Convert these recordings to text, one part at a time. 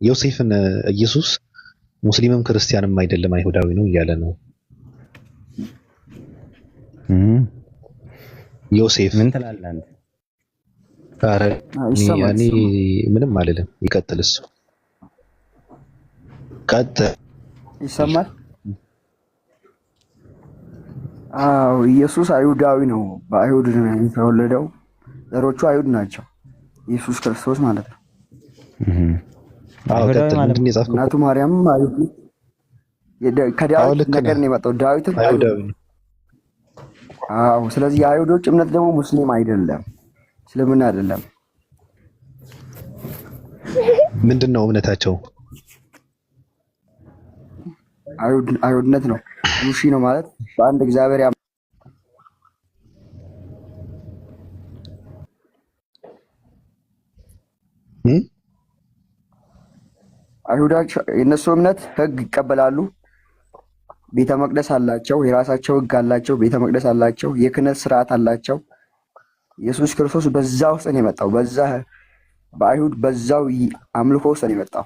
ዮሴፍን ኢየሱስ ሙስሊምም ክርስቲያንም አይደለም አይሁዳዊ ነው እያለ ነው። ዮሴፍ ምን ትላለህ አንተ? ኧረ እኔ ምንም አልልም። ይቀጥል እሱ ቀጥል። ይሰማል? አዎ ኢየሱስ አይሁዳዊ ነው። በአይሁድ ነው የተወለደው። ዘሮቹ አይሁድ ናቸው። ኢየሱስ ክርስቶስ ማለት ነው። አዎ ቀጥል። ምንድን ነው የጻፍከው? እናቱ ማርያም አይሁድ ከዳዊት ነገር ነው የመጣው። ዳዊትም አይሁዳዊ ነው። አዎ ስለዚህ የአይሁዶች እምነት ደግሞ ሙስሊም አይደለም፣ እስልምና አይደለም። ምንድን ነው እምነታቸው? አይሁድነት ነው። ሙሺ ነው ማለት በአንድ እግዚአብሔር አይሁዳች የነሱ እምነት ህግ ይቀበላሉ። ቤተ መቅደስ አላቸው፣ የራሳቸው ህግ አላቸው። ቤተ መቅደስ አላቸው፣ የክህነት ስርዓት አላቸው። ኢየሱስ ክርስቶስ በዛ ውስጥ ነው የመጣው። በዛ በአይሁድ በዛው አምልኮ ውስጥ ነው የመጣው።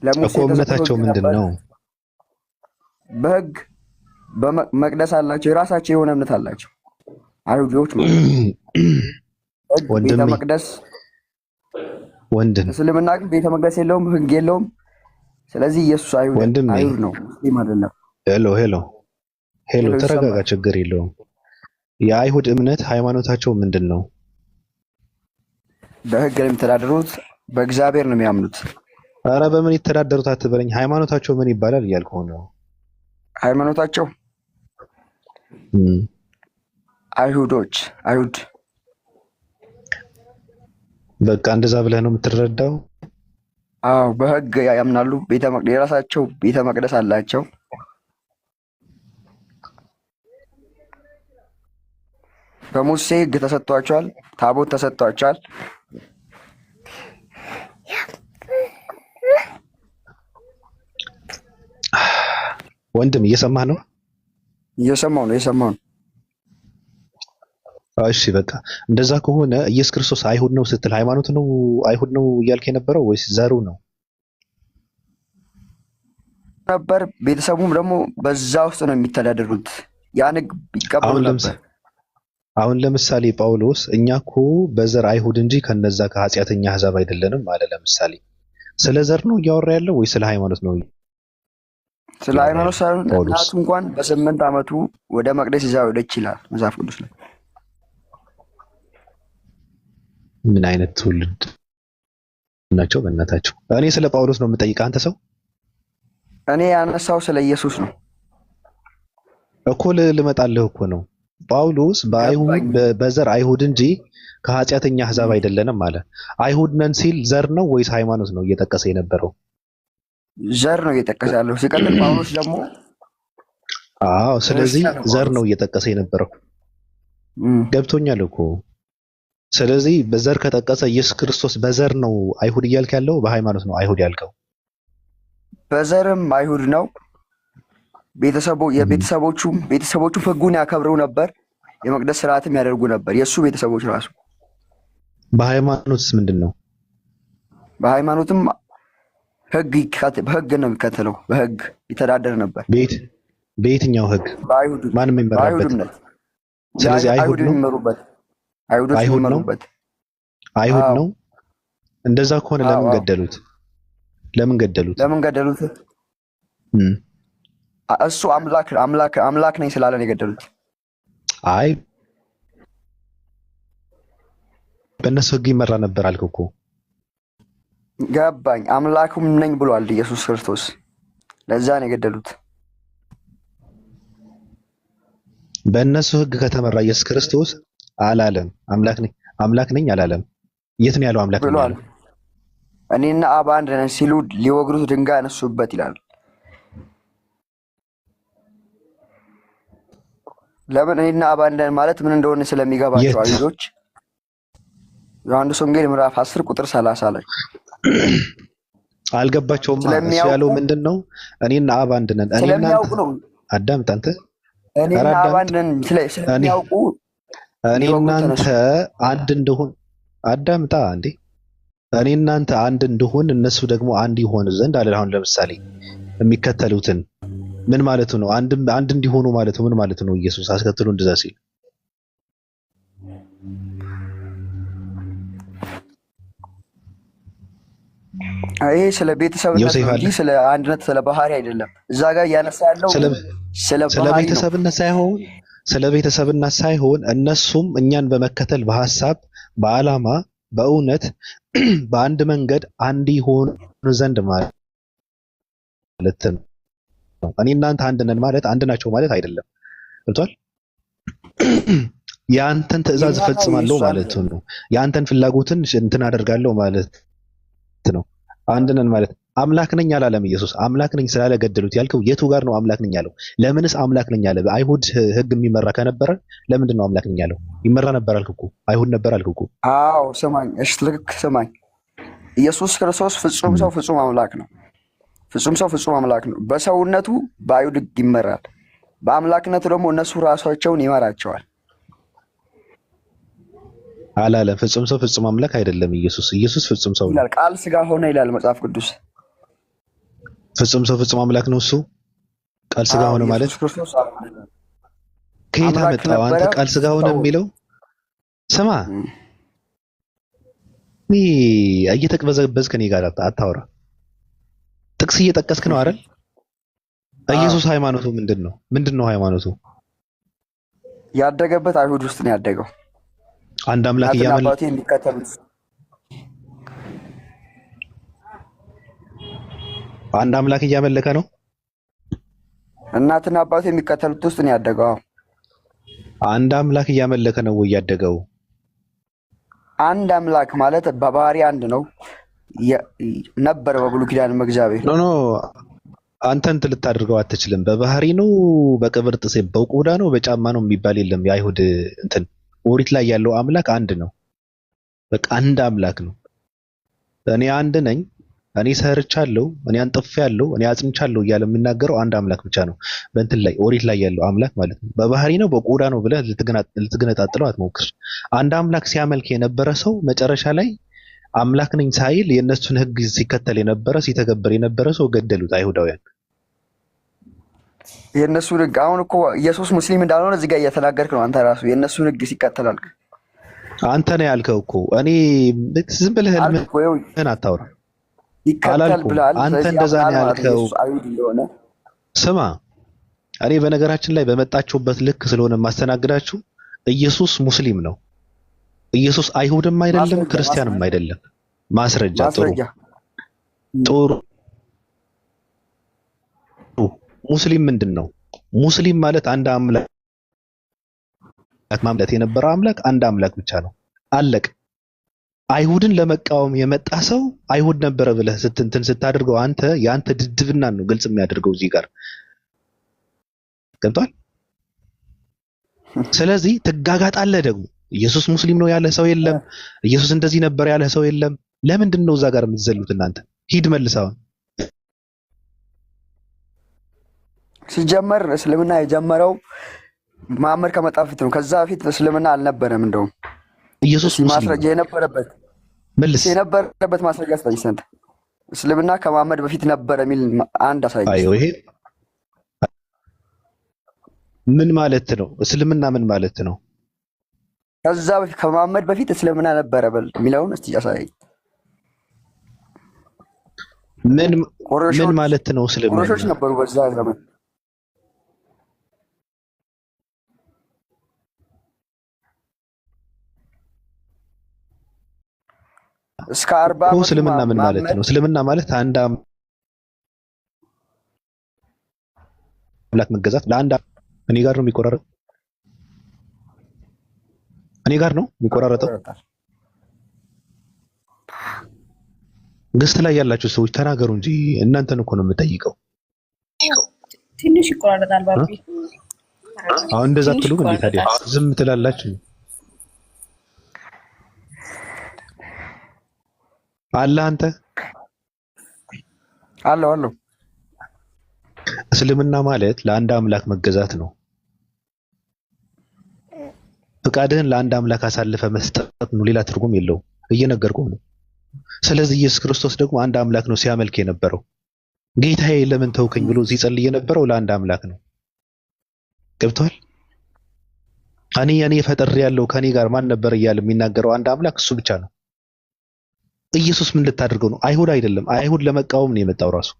ለሙሴ እምነታቸው ምንድን ነው? በህግ በመቅደስ አላቸው፣ የራሳቸው የሆነ እምነት አላቸው አይሁዶች ማለት ነው። ቤተ መቅደስ ወንድም እስልምና ግን ቤተ መቅደስ የለውም፣ ህግ የለውም። ስለዚህ ኢየሱስ አይሁድ ነው፣ ሙስሊም አይደለም። ሄሎ ተረጋጋ፣ ችግር የለውም። የአይሁድ እምነት ሃይማኖታቸው ምንድን ነው? በህግ ነው የሚተዳደሩት፣ በእግዚአብሔር ነው የሚያምኑት። ኧረ በምን ይተዳደሩት አትበለኝ። ሃይማኖታቸው ምን ይባላል እያልኩህ ነው። ሃይማኖታቸው አይሁድ በቃ እንደዛ ብለህ ነው የምትረዳው? አዎ በህግ ያምናሉ። የራሳቸው ቤተ መቅደስ አላቸው። በሙሴ ህግ ተሰጥቷቸዋል፣ ታቦት ተሰጥቷቸዋል። ወንድም እየሰማህ ነው? እየሰማሁ ነው። እሺ በቃ እንደዛ ከሆነ ኢየሱስ ክርስቶስ አይሁድ ነው ስትል ሃይማኖት ነው አይሁድ ነው እያልክ የነበረው ወይስ ዘሩ ነው ነበር? ቤተሰቡም ደግሞ በዛ ውስጥ ነው የሚተዳደሩት። ያን ህግ ይቀበሉ ነበር። አሁን ለምሳሌ ጳውሎስ እኛ እኮ በዘር አይሁድ እንጂ ከነዛ ከኃጢአተኛ አሕዛብ አይደለንም አለ። ለምሳሌ ስለ ዘር ነው እያወራ ያለው ወይ ስለ ሃይማኖት ነው? ስለ ሃይማኖት ሳይሆን እናቱ እንኳን በ8 ዓመቱ ወደ መቅደስ ይዛ ሄደች ይላል መጽሐፍ ቅዱስ ላይ። ምን አይነት ትውልድ ናቸው በእናታቸው? እኔ ስለ ጳውሎስ ነው የምጠይቀህ አንተ ሰው። እኔ ያነሳው ስለ ኢየሱስ ነው እኮ ልመጣልህ እኮ ነው። ጳውሎስ በዘር አይሁድ እንጂ ከኃጢአተኛ አሕዛብ አይደለንም አለ። አይሁድ ነን ሲል ዘር ነው ወይስ ሃይማኖት ነው እየጠቀሰ የነበረው? ዘር ነው እየጠቀሰ ያለው። ሲቀጥል ጳውሎስ ደግሞ ስለዚህ ዘር ነው እየጠቀሰ የነበረው። ገብቶኛል እኮ። ስለዚህ በዘር ከጠቀሰ ኢየሱስ ክርስቶስ በዘር ነው አይሁድ እያልክ ያለው፣ በሃይማኖት ነው አይሁድ ያልከው? በዘርም አይሁድ ነው። ቤተሰቦቹ ህጉን ያከብሩ ነበር፣ የመቅደስ ስርዓትም ያደርጉ ነበር። የእሱ ቤተሰቦች ራሱ። በሃይማኖትስ ምንድን ነው? በሃይማኖትም በህግ ነው የሚከተለው። በህግ ይተዳደር ነበር። በየትኛው ህግ? ማንም የሚመራበት። ስለዚህ አይሁድ የሚመሩበት አይሁድ ነው። እንደዛ ከሆነ ለምን ገደሉት? እሱ አምላክ ነኝ ስላለ ነው የገደሉት። አይ በእነሱ ህግ ይመራ ነበር አልክ እኮ። ገባኝ። አምላኩም ነኝ ብሏል ኢየሱስ ክርስቶስ። ለዛ ነው የገደሉት። በእነሱ ህግ ከተመራ ኢየሱስ ክርስቶስ አላለም አምላክ ነኝ አላለም። የት ነው ያለው አምላክ ብሏል? እኔና አብ አንድ ነን ሲሉ ሊወግሩት ድንጋይ አነሱበት ይላል። ለምን? እኔና አብ አንድ ነን ማለት ምን እንደሆነ ስለሚገባቸው አይሁዶች ዮሐንስ ወንጌል ምዕራፍ 10 ቁጥር 30 ላይ አልገባቸውም። እሱ ያለው ምንድን ነው? እኔና አብ አንድ ነን። ስለሚያውቁ ነው። አዳምጥ አንተ። እኔና አብ አንድ ነን ስለሚያውቁ እኔ እናንተ አንድ እንደሆን አዳምጣ እንዴ። እኔ እናንተ አንድ እንድሆን እነሱ ደግሞ አንድ ይሆኑ ዘንድ አለ። አሁን ለምሳሌ የሚከተሉትን ምን ማለቱ ነው? አንድ እንዲሆኑ ማለቱ ምን ማለቱ ነው? ኢየሱስ አስከትሎ እንደዛ ሲል ይሄ ስለ ቤተሰብነት ዮሴፍ ነው አለ እንጂ ስለ አንድነት ስለ ባህሪ አይደለም። እዛ ጋር እያነሳ ያለው ስለ ስለ ባህሪ ነው። ቤተሰብነት ሳይሆን እነሱም እኛን በመከተል በሐሳብ በዓላማ በእውነት በአንድ መንገድ አንድ ይሆኑ ዘንድ ማለት ነው። እኔ እናንተ አንድ ነን ማለት አንድ ናቸው ማለት አይደለም። ገብቷል? የአንተን ትእዛዝ የኛና እፈጽማለሁ የእሱ አንድ ማለት ነው። ነው። የአንተን ፍላጎትን እንትን አደርጋለሁ ማለት ነው። አንድ ነን ማለት አምላክ ነኝ አላለም ኢየሱስ። አምላክ ነኝ ስላለ ገደሉት ያልከው የቱ ጋር ነው አምላክ ነኝ ያለው? ለምንስ አምላክ ነኝ አለ? በአይሁድ ሕግ የሚመራ ከነበረ ለምንድን ነው አምላክ ነኝ ያለው? ይመራ ነበር አልክ እኮ፣ አይሁድ ነበር አልክ እኮ። አዎ ስማኝ፣ እሺ ልክ ስማኝ። ኢየሱስ ክርስቶስ ፍጹም ሰው ፍጹም አምላክ ነው። ፍጹም ሰው ፍጹም አምላክ ነው። በሰውነቱ በአይሁድ ሕግ ይመራል። በአምላክነቱ ደግሞ እነሱ ራሳቸውን ይመራቸዋል። አላለም። ፍጹም ሰው ፍጹም አምላክ አይደለም ኢየሱስ። ኢየሱስ ፍጹም ሰው ነው። ይላል ቃል ሥጋ ሆነ ይላል መጽሐፍ ቅዱስ። ፍጹም ሰው ፍጹም አምላክ ነው እሱ። ቃል ሥጋ ሆነ ማለት ኢየሱስ ክርስቶስ ከየት አምላክ አመጣው አንተ? ነበረ፣ ቃል ሥጋ ሆነ ሰው የሚለው ስማ፣ እኔ እየተቅበዘበዝክ ከኔ ጋር አታውራ። ጥቅስ እየጠቀስክ ነው አይደል? ኢየሱስ ሃይማኖቱ ምንድን ነው? ምንድን ነው ሃይማኖቱ? ያደገበት አይሁድ ውስጥ ነው ያደገው። አንድ አምላክ እናትና እያመለከ አባቴ የሚከተሉት አንድ አምላክ እያመለከ ነው። እናትና አባቴ የሚከተሉት ውስጥ ነው ያደገው። አንድ አምላክ እያመለከ ነው ወይ ያደገው? አንድ አምላክ ማለት በባህሪ አንድ ነው ነበር በብሉይ ኪዳን እግዚአብሔር። ኖ አንተ እንትን ልታደርገው አትችልም። በባህሪ ነው፣ በቅብር ጥሴ በቆዳ ነው፣ በጫማ ነው የሚባል የለም። የአይሁድ እንትን ኦሪት ላይ ያለው አምላክ አንድ ነው። በቃ አንድ አምላክ ነው። እኔ አንድ ነኝ፣ እኔ ሰርቻለሁ፣ እኔ አንጥፌያለሁ፣ እኔ አጽንቻለሁ እያለ የሚናገረው አንድ አምላክ ብቻ ነው። በእንትን ላይ ኦሪት ላይ ያለው አምላክ ማለት ነው። በባህሪ ነው በቆዳ ነው ብለህ ልትገነጣጥለው አትሞክር። አንድ አምላክ ሲያመልክ የነበረ ሰው መጨረሻ ላይ አምላክ ነኝ ሳይል የእነሱን ሕግ ሲከተል የነበረ ሲተገበር የነበረ ሰው ገደሉት አይሁዳውያን። የእነሱን ሕግ አሁን እኮ ኢየሱስ ሙስሊም እንዳልሆነ እዚህ ጋር እየተናገርክ ነው። አንተ ራሱ የእነሱን ሕግ ሲከተላል። አንተ ነው ያልከው እኮ። እኔ ዝም ብለህ ህልምህን አታውራ አላልኩም። አንተ እንደዛ ነው ያልከው። ስማ፣ እኔ በነገራችን ላይ በመጣችሁበት ልክ ስለሆነ የማስተናግዳችሁ። ኢየሱስ ሙስሊም ነው። ኢየሱስ አይሁድም አይደለም ክርስቲያንም አይደለም። ማስረጃ ጥሩ። ሙስሊም ምንድን ነው? ሙስሊም ማለት አንድ አምላክ ማምለክ የነበረ አምላክ አንድ አምላክ ብቻ ነው። አለቅ። አይሁድን ለመቃወም የመጣ ሰው አይሁድ ነበረ ብለህ ስትንትን ስታደርገው አንተ የአንተ ድድብና ነው ግልጽ የሚያደርገው እዚህ ጋር ገብቷል። ስለዚህ ትጋጋጣለህ ደግሞ ኢየሱስ ሙስሊም ነው ያለ ሰው የለም። ኢየሱስ እንደዚህ ነበር ያለ ሰው የለም። ለምንድን ነው እዛ ጋር የምትዘሉት እናንተ? ሂድ መልሰው። ሲጀመር እስልምና የጀመረው መሐመድ ከመጣ በፊት ነው። ከዛ በፊት እስልምና አልነበረም። እንደውም ኢየሱስ ማስረጃ የነበረበት ማስረጃ አሳይ። ሰንተ እስልምና ከመሐመድ በፊት ነበር የሚል አንድ አሳይ። አዮ ይሄ ምን ማለት ነው? እስልምና ምን ማለት ነው? ከዛ በፊት ከመሐመድ በፊት እስልምና ነበረ በል የሚለውን እስቲ አሳይ። ምን ማለት ነው? እስልምና ቁረሾች ነበሩ በዛ ዘመን። እስከ 40 ዓመት እስልምና ምን ማለት ነው? እስልምና ማለት አንድ አምላክ መገዛት ለአንድ እኔ ጋር ነው የሚቆራረጠው። እኔ ጋር ነው የሚቆራረጠው። ገስት ላይ ያላችሁ ሰዎች ተናገሩ እንጂ እናንተን እኮ ነው የምጠይቀው። ትንሽ ይቆራረጣል ባቢ። አሁን እንደዛ አትሉም እንዴ? ታዲያ ዝም ትላላችሁ? አለ አንተ አለው እስልምና ማለት ለአንድ አምላክ መገዛት ነው። ፍቃድህን ለአንድ አምላክ አሳልፈ መስጠት ነው። ሌላ ትርጉም የለውም። እየነገርኩህ ነው። ስለዚህ ኢየሱስ ክርስቶስ ደግሞ አንድ አምላክ ነው ሲያመልክ የነበረው። ጌታዬ ለምን ተውከኝ ብሎ ሲጸልይ የነበረው ለአንድ አምላክ ነው። ገብቷል? እኔ ፈጥሬ ያለው ከኔ ጋር ማን ነበር እያለ የሚናገረው አንድ አምላክ እሱ ብቻ ነው። ኢየሱስ ምን ልታደርገው ነው? አይሁድ አይደለም። አይሁድ ለመቃወም ነው የመጣው ራሱ።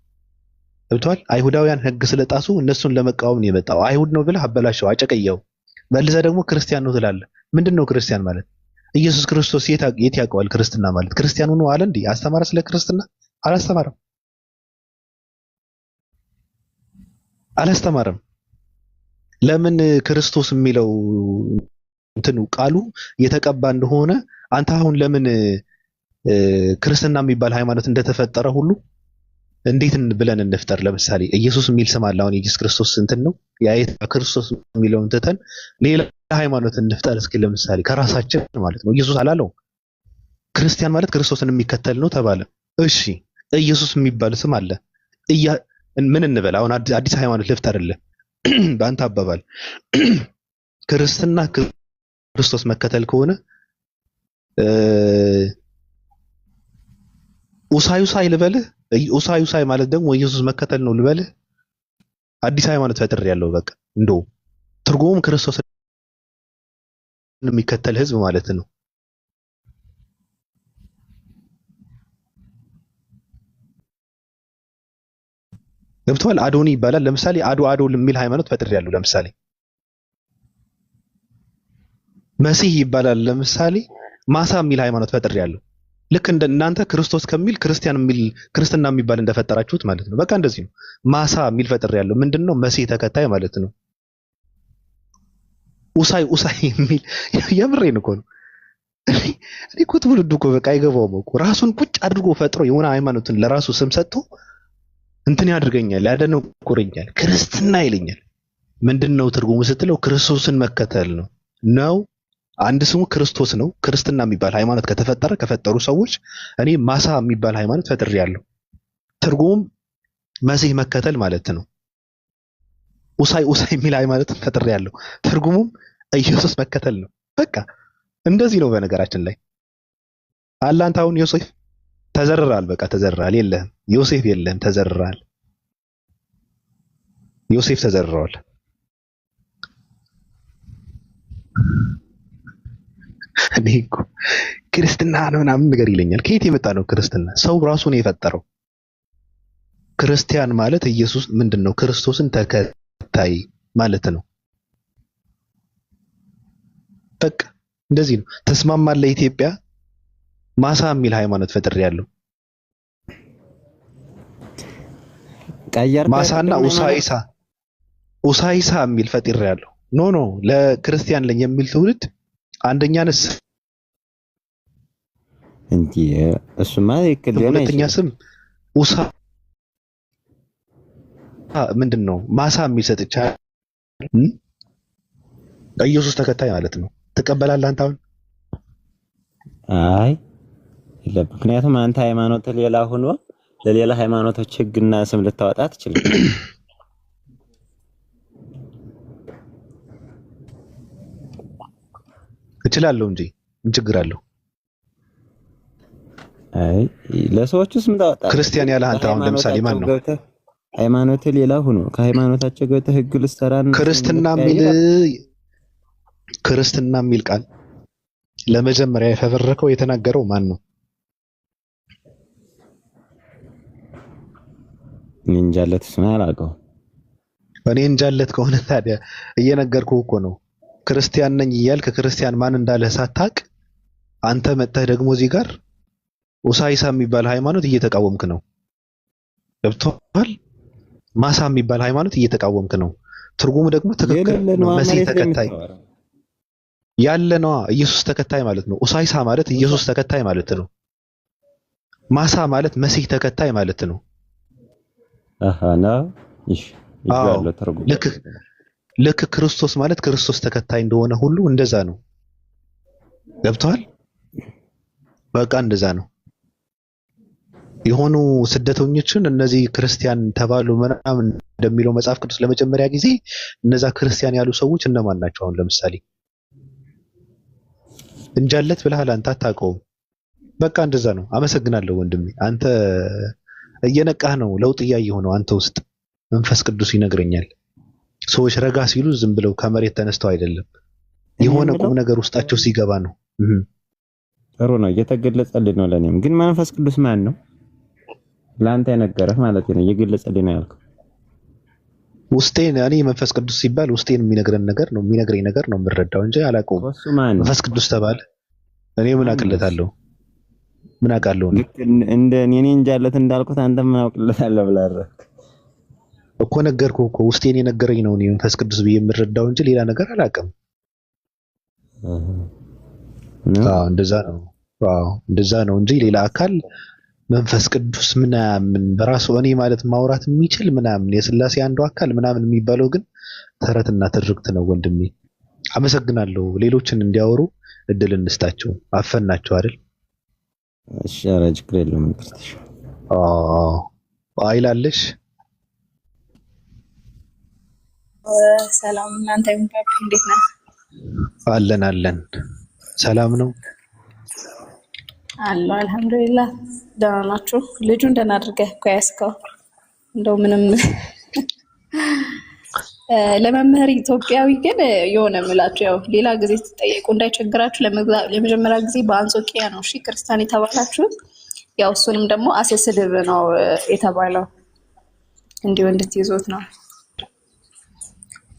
ገብቷል? አይሁዳውያን ሕግ ስለጣሱ እነሱን ለመቃወም ነው የመጣው። አይሁድ ነው ብለህ አበላሸው፣ አጨቀየው። መልሰህ ደግሞ ክርስቲያን ነው ትላለህ። ምንድነው ክርስቲያን ማለት? ኢየሱስ ክርስቶስ የት ያውቀዋል ክርስትና ማለት? ክርስቲያኑ ነው አለ እንዴ? አስተማረ ስለ ክርስትና? አላስተማረም። ለምን ክርስቶስ የሚለው እንትኑ ቃሉ የተቀባ እንደሆነ አንተ አሁን ለምን ክርስትና የሚባል ሃይማኖት እንደተፈጠረ ሁሉ እንዴት ብለን እንፍጠር? ለምሳሌ ኢየሱስ የሚል ስም አለ። አሁን ኢየሱስ ክርስቶስ እንትን ነው ክርስቶስ የሚለውን ትተን ሌላ ሃይማኖት እንፍጠር እስኪ። ለምሳሌ ከራሳችን ማለት ነው። ኢየሱስ አላለው ክርስቲያን ማለት ክርስቶስን የሚከተል ነው ተባለ። እሺ ኢየሱስ የሚባል ስም አለ። ምን እንበል አሁን? አዲስ ሃይማኖት ልፍጠርልህ በአንተ አባባል ክርስትና ክርስቶስ መከተል ከሆነ ኡሳይ ልበልህ? ኡሳይ ማለት ደግሞ ኢየሱስ መከተል ነው ልበልህ? አዲስ ሃይማኖት ፈጥር ያለው በቃ እንደው ትርጉሙም ክርስቶስን የሚከተል ህዝብ ማለት ነው። ገብቷል? አዶኒ ይባላል። ለምሳሌ አዶ የሚል ሃይማኖት ፈጥር ያለው ለምሳሌ መሲህ ይባላል። ለምሳሌ ማሳ የሚል ሃይማኖት ፈጥር ያለው ልክ እንደ እናንተ ክርስቶስ ከሚል ክርስትና የሚባል እንደፈጠራችሁት ማለት ነው። በቃ እንደዚህ ነው። ማሳ የሚል ፈጥር ያለው ምንድነው? መሲህ ተከታይ ማለት ነው። ኡሳይ የሚል የምሬን እኮ ነው። እኔ እኮ ትውልዱ እኮ በቃ አይገባውም እኮ ራሱን ቁጭ አድርጎ ፈጥሮ የሆነ ሃይማኖትን ለራሱ ስም ሰጥቶ እንትን ያድርገኛል፣ ያደነቁረኛል፣ ክርስትና ይለኛል። ምንድነው ትርጉሙ ስትለው ክርስቶስን መከተል ነው። አንድ ስሙ ክርስቶስ ነው። ክርስትና የሚባል ሃይማኖት ከፈጠሩ ሰዎች እኔ ማሳ የሚባል ሃይማኖት ፈጥሬያለሁ። ትርጉሙም መሲህ መከተል ማለት ነው። ኡሳይ የሚል ሃይማኖት ፈጥሬያለሁ። ትርጉሙም ኢየሱስ መከተል ነው። በቃ እንደዚህ ነው። በነገራችን ላይ አላንተ አሁን ዮሴፍ ተዘርራል። በቃ ተዘርራል። የለህም ዮሴፍ የለህም፣ ተዘርራል። ዮሴፍ ተዘርሯል። እኔ እኮ ክርስትና ነው ምናምን ነገር ይለኛል። ከየት የመጣ ነው ክርስትና? ሰው ራሱ ነው የፈጠረው። ክርስቲያን ማለት ኢየሱስ ምንድነው? ክርስቶስን ተከታይ ማለት ነው። በቃ እንደዚህ ነው። ተስማማለህ? ኢትዮጵያ ማሳ የሚል ሃይማኖት ፈጥሬያለሁ። ማሳና ኡሳይሳ የሚል ፈጥሬያለሁ። ኖ ለክርስቲያን ለኝ የሚል ትውልድ አንደኛንስ እንዴ እሱማ ይከለና ሁለተኛ ስም ኡሳ ምንድነው? ማሳ የሚል ሰጥቻለሁ። ኢየሱስ ተከታይ ማለት ነው። ትቀበላለህ አንተ አሁን? አይ የለም። ምክንያቱም አንተ ሃይማኖት ሌላ ሆኖ ለሌላ ሃይማኖቶች ህግና ስም ልታወጣ ትችላለህ። እችላለሁ እንጂ ምን ችግር አለው? አይ ለሰዎቹ ስም ታወጣ። ክርስቲያን ያለ አንተ አሁን ለምሳሌ ማን ነው? ሃይማኖት ሌላ ሆኖ ከሃይማኖታቸው ገብተህ ህግ ልትሰራና ክርስትና የሚል ቃል ለመጀመሪያ የፈበረከው የተናገረው ማን ነው? እንጃለት ስና አላውቀው። እኔ እንጃለት ከሆነ ታዲያ እየነገርኩህ እኮ ነው። ክርስቲያን ነኝ እያልክ ክርስቲያን ማን እንዳለ ሳታቅ አንተ መጥተህ ደግሞ እዚህ ጋር ኡሳይሳ የሚባል ሃይማኖት እየተቃወምክ ነው። ገብቶሃል? ማሳ የሚባል ሃይማኖት እየተቃወምክ ነው። ትርጉሙ ደግሞ ትክክል ነው። መሲህ ተከታይ ያለ ነው። ኢየሱስ ተከታይ ማለት ነው። ኡሳይሳ ማለት ኢየሱስ ተከታይ ማለት ነው። ማሳ ማለት መሲህ ተከታይ ማለት ነው። ይጋለ ተርጉም ልክ ክርስቶስ ማለት ክርስቶስ ተከታይ እንደሆነ ሁሉ እንደዛ ነው። ገብቷል? በቃ እንደዛ ነው። የሆኑ ስደተኞችን እነዚህ ክርስቲያን ተባሉ ምናምን እንደሚለው መጽሐፍ ቅዱስ ለመጀመሪያ ጊዜ እነዛ ክርስቲያን ያሉ ሰዎች እነማን ናቸው? አሁን ለምሳሌ እንጃለት ብለሃል አንተ አታውቀውም። በቃ እንደዛ ነው። አመሰግናለሁ ወንድሜ። አንተ እየነቃህ ነው፣ ለውጥ እያየሁ ነው አንተ ውስጥ። መንፈስ ቅዱስ ይነግረኛል። ሰዎች ረጋ ሲሉ ዝም ብለው ከመሬት ተነስተው አይደለም፣ የሆነ ቁም ነገር ውስጣቸው ሲገባ ነው። ጥሩ ነው፣ እየተገለጸልኝ ነው ለኔም። ግን መንፈስ ቅዱስ ማን ነው? ለአንተ የነገረህ ማለት ነው፣ እየገለጸልኝ ነው ያልከው። ውስጤን እኔ መንፈስ ቅዱስ ሲባል ውስጤን የሚነግረኝ ነገር ነው የምረዳው እንጂ አላውቀውም። መንፈስ ቅዱስ ተባለ እኔ ምን አቅለታለሁ? ምን አውቃለሁ? እንደ እኔ እንጃለት እንዳልኩት አንተ ምን አውቅለታለሁ ብለህ እኮ ነገርኩህ እኮ ውስጤን የነገረኝ ነው እኔ መንፈስ ቅዱስ ብዬ የምረዳው እንጂ ሌላ ነገር አላውቅም። እንደዛ ነው። እንደዛ ነው እንጂ ሌላ አካል መንፈስ ቅዱስ ምናምን በራሱ እኔ ማለት ማውራት የሚችል ምናምን የሥላሴ አንዱ አካል ምናምን የሚባለው ግን ተረትና ትርክት ነው ወንድሜ። አመሰግናለሁ። ሌሎችን እንዲያወሩ እድል እንስጣቸው። አፈናቸው አይደል? እሺ፣ ኧረ ችግር የለውም። አይላለሽ ሰላም እናንተ ይሁንላችሁ። እንዴት ነህ? አለን ሰላም ነው አሎ አልሐምዱሊላህ። ደህና ናችሁ? ልጁን ደህና አድርገህ እኮ ያዝከው። እንደው ምንም ለመምህር ኢትዮጵያዊ ግን የሆነ ምላችሁ ያው ሌላ ጊዜ ስትጠየቁ እንዳይቸግራችሁ ለመጀመሪያ ጊዜ በአንጾኪያ ነው እሺ ክርስቲያን የተባላችሁት። ያው እሱንም ደግሞ አሰስድብ ነው የተባለው እንዲሁ እንድትይዙት ነው።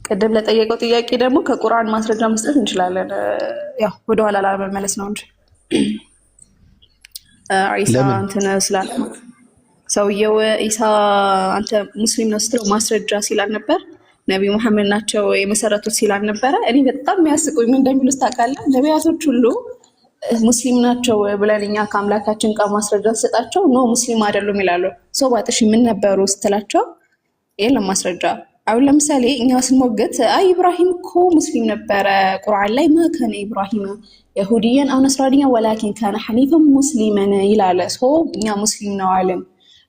ቅድም ለጠየቀው ጥያቄ ደግሞ ከቁርአን ማስረጃ መስጠት እንችላለን። ያው ወደኋላ ላለመመለስ ነው እንጂ ኢሳ እንትን ስላለ ሰውየው ኢሳ አንተ ሙስሊም ነው ስትለው ማስረጃ ሲላል ነበር። ነብዩ መሐመድ ናቸው የመሰረቱት ሲላል ነበረ። እኔ በጣም የሚያስቁኝ ምን እንደሚሉት ታውቃለህ? ነቢያቶች ሁሉ ሙስሊም ናቸው ብለን እኛ ከአምላካችን ቃል ማስረጃ ሰጣቸው ኖ ሙስሊም አይደሉም ይላሉ። ሰው ባጥሽ ምን ነበሩ ስትላቸው የለም ማስረጃ። አሁን ለምሳሌ እኛ ስንሞግት አይ ኢብራሂም እኮ ሙስሊም ነበረ ቁርአን ላይ ማከነ ኢብራሂም የሁዲያን አው ነስራኒያን ወላኪን ካነ ሐኒፈን ሙስሊመን ይላል። ሰው እኛ ሙስሊም ነው አለን።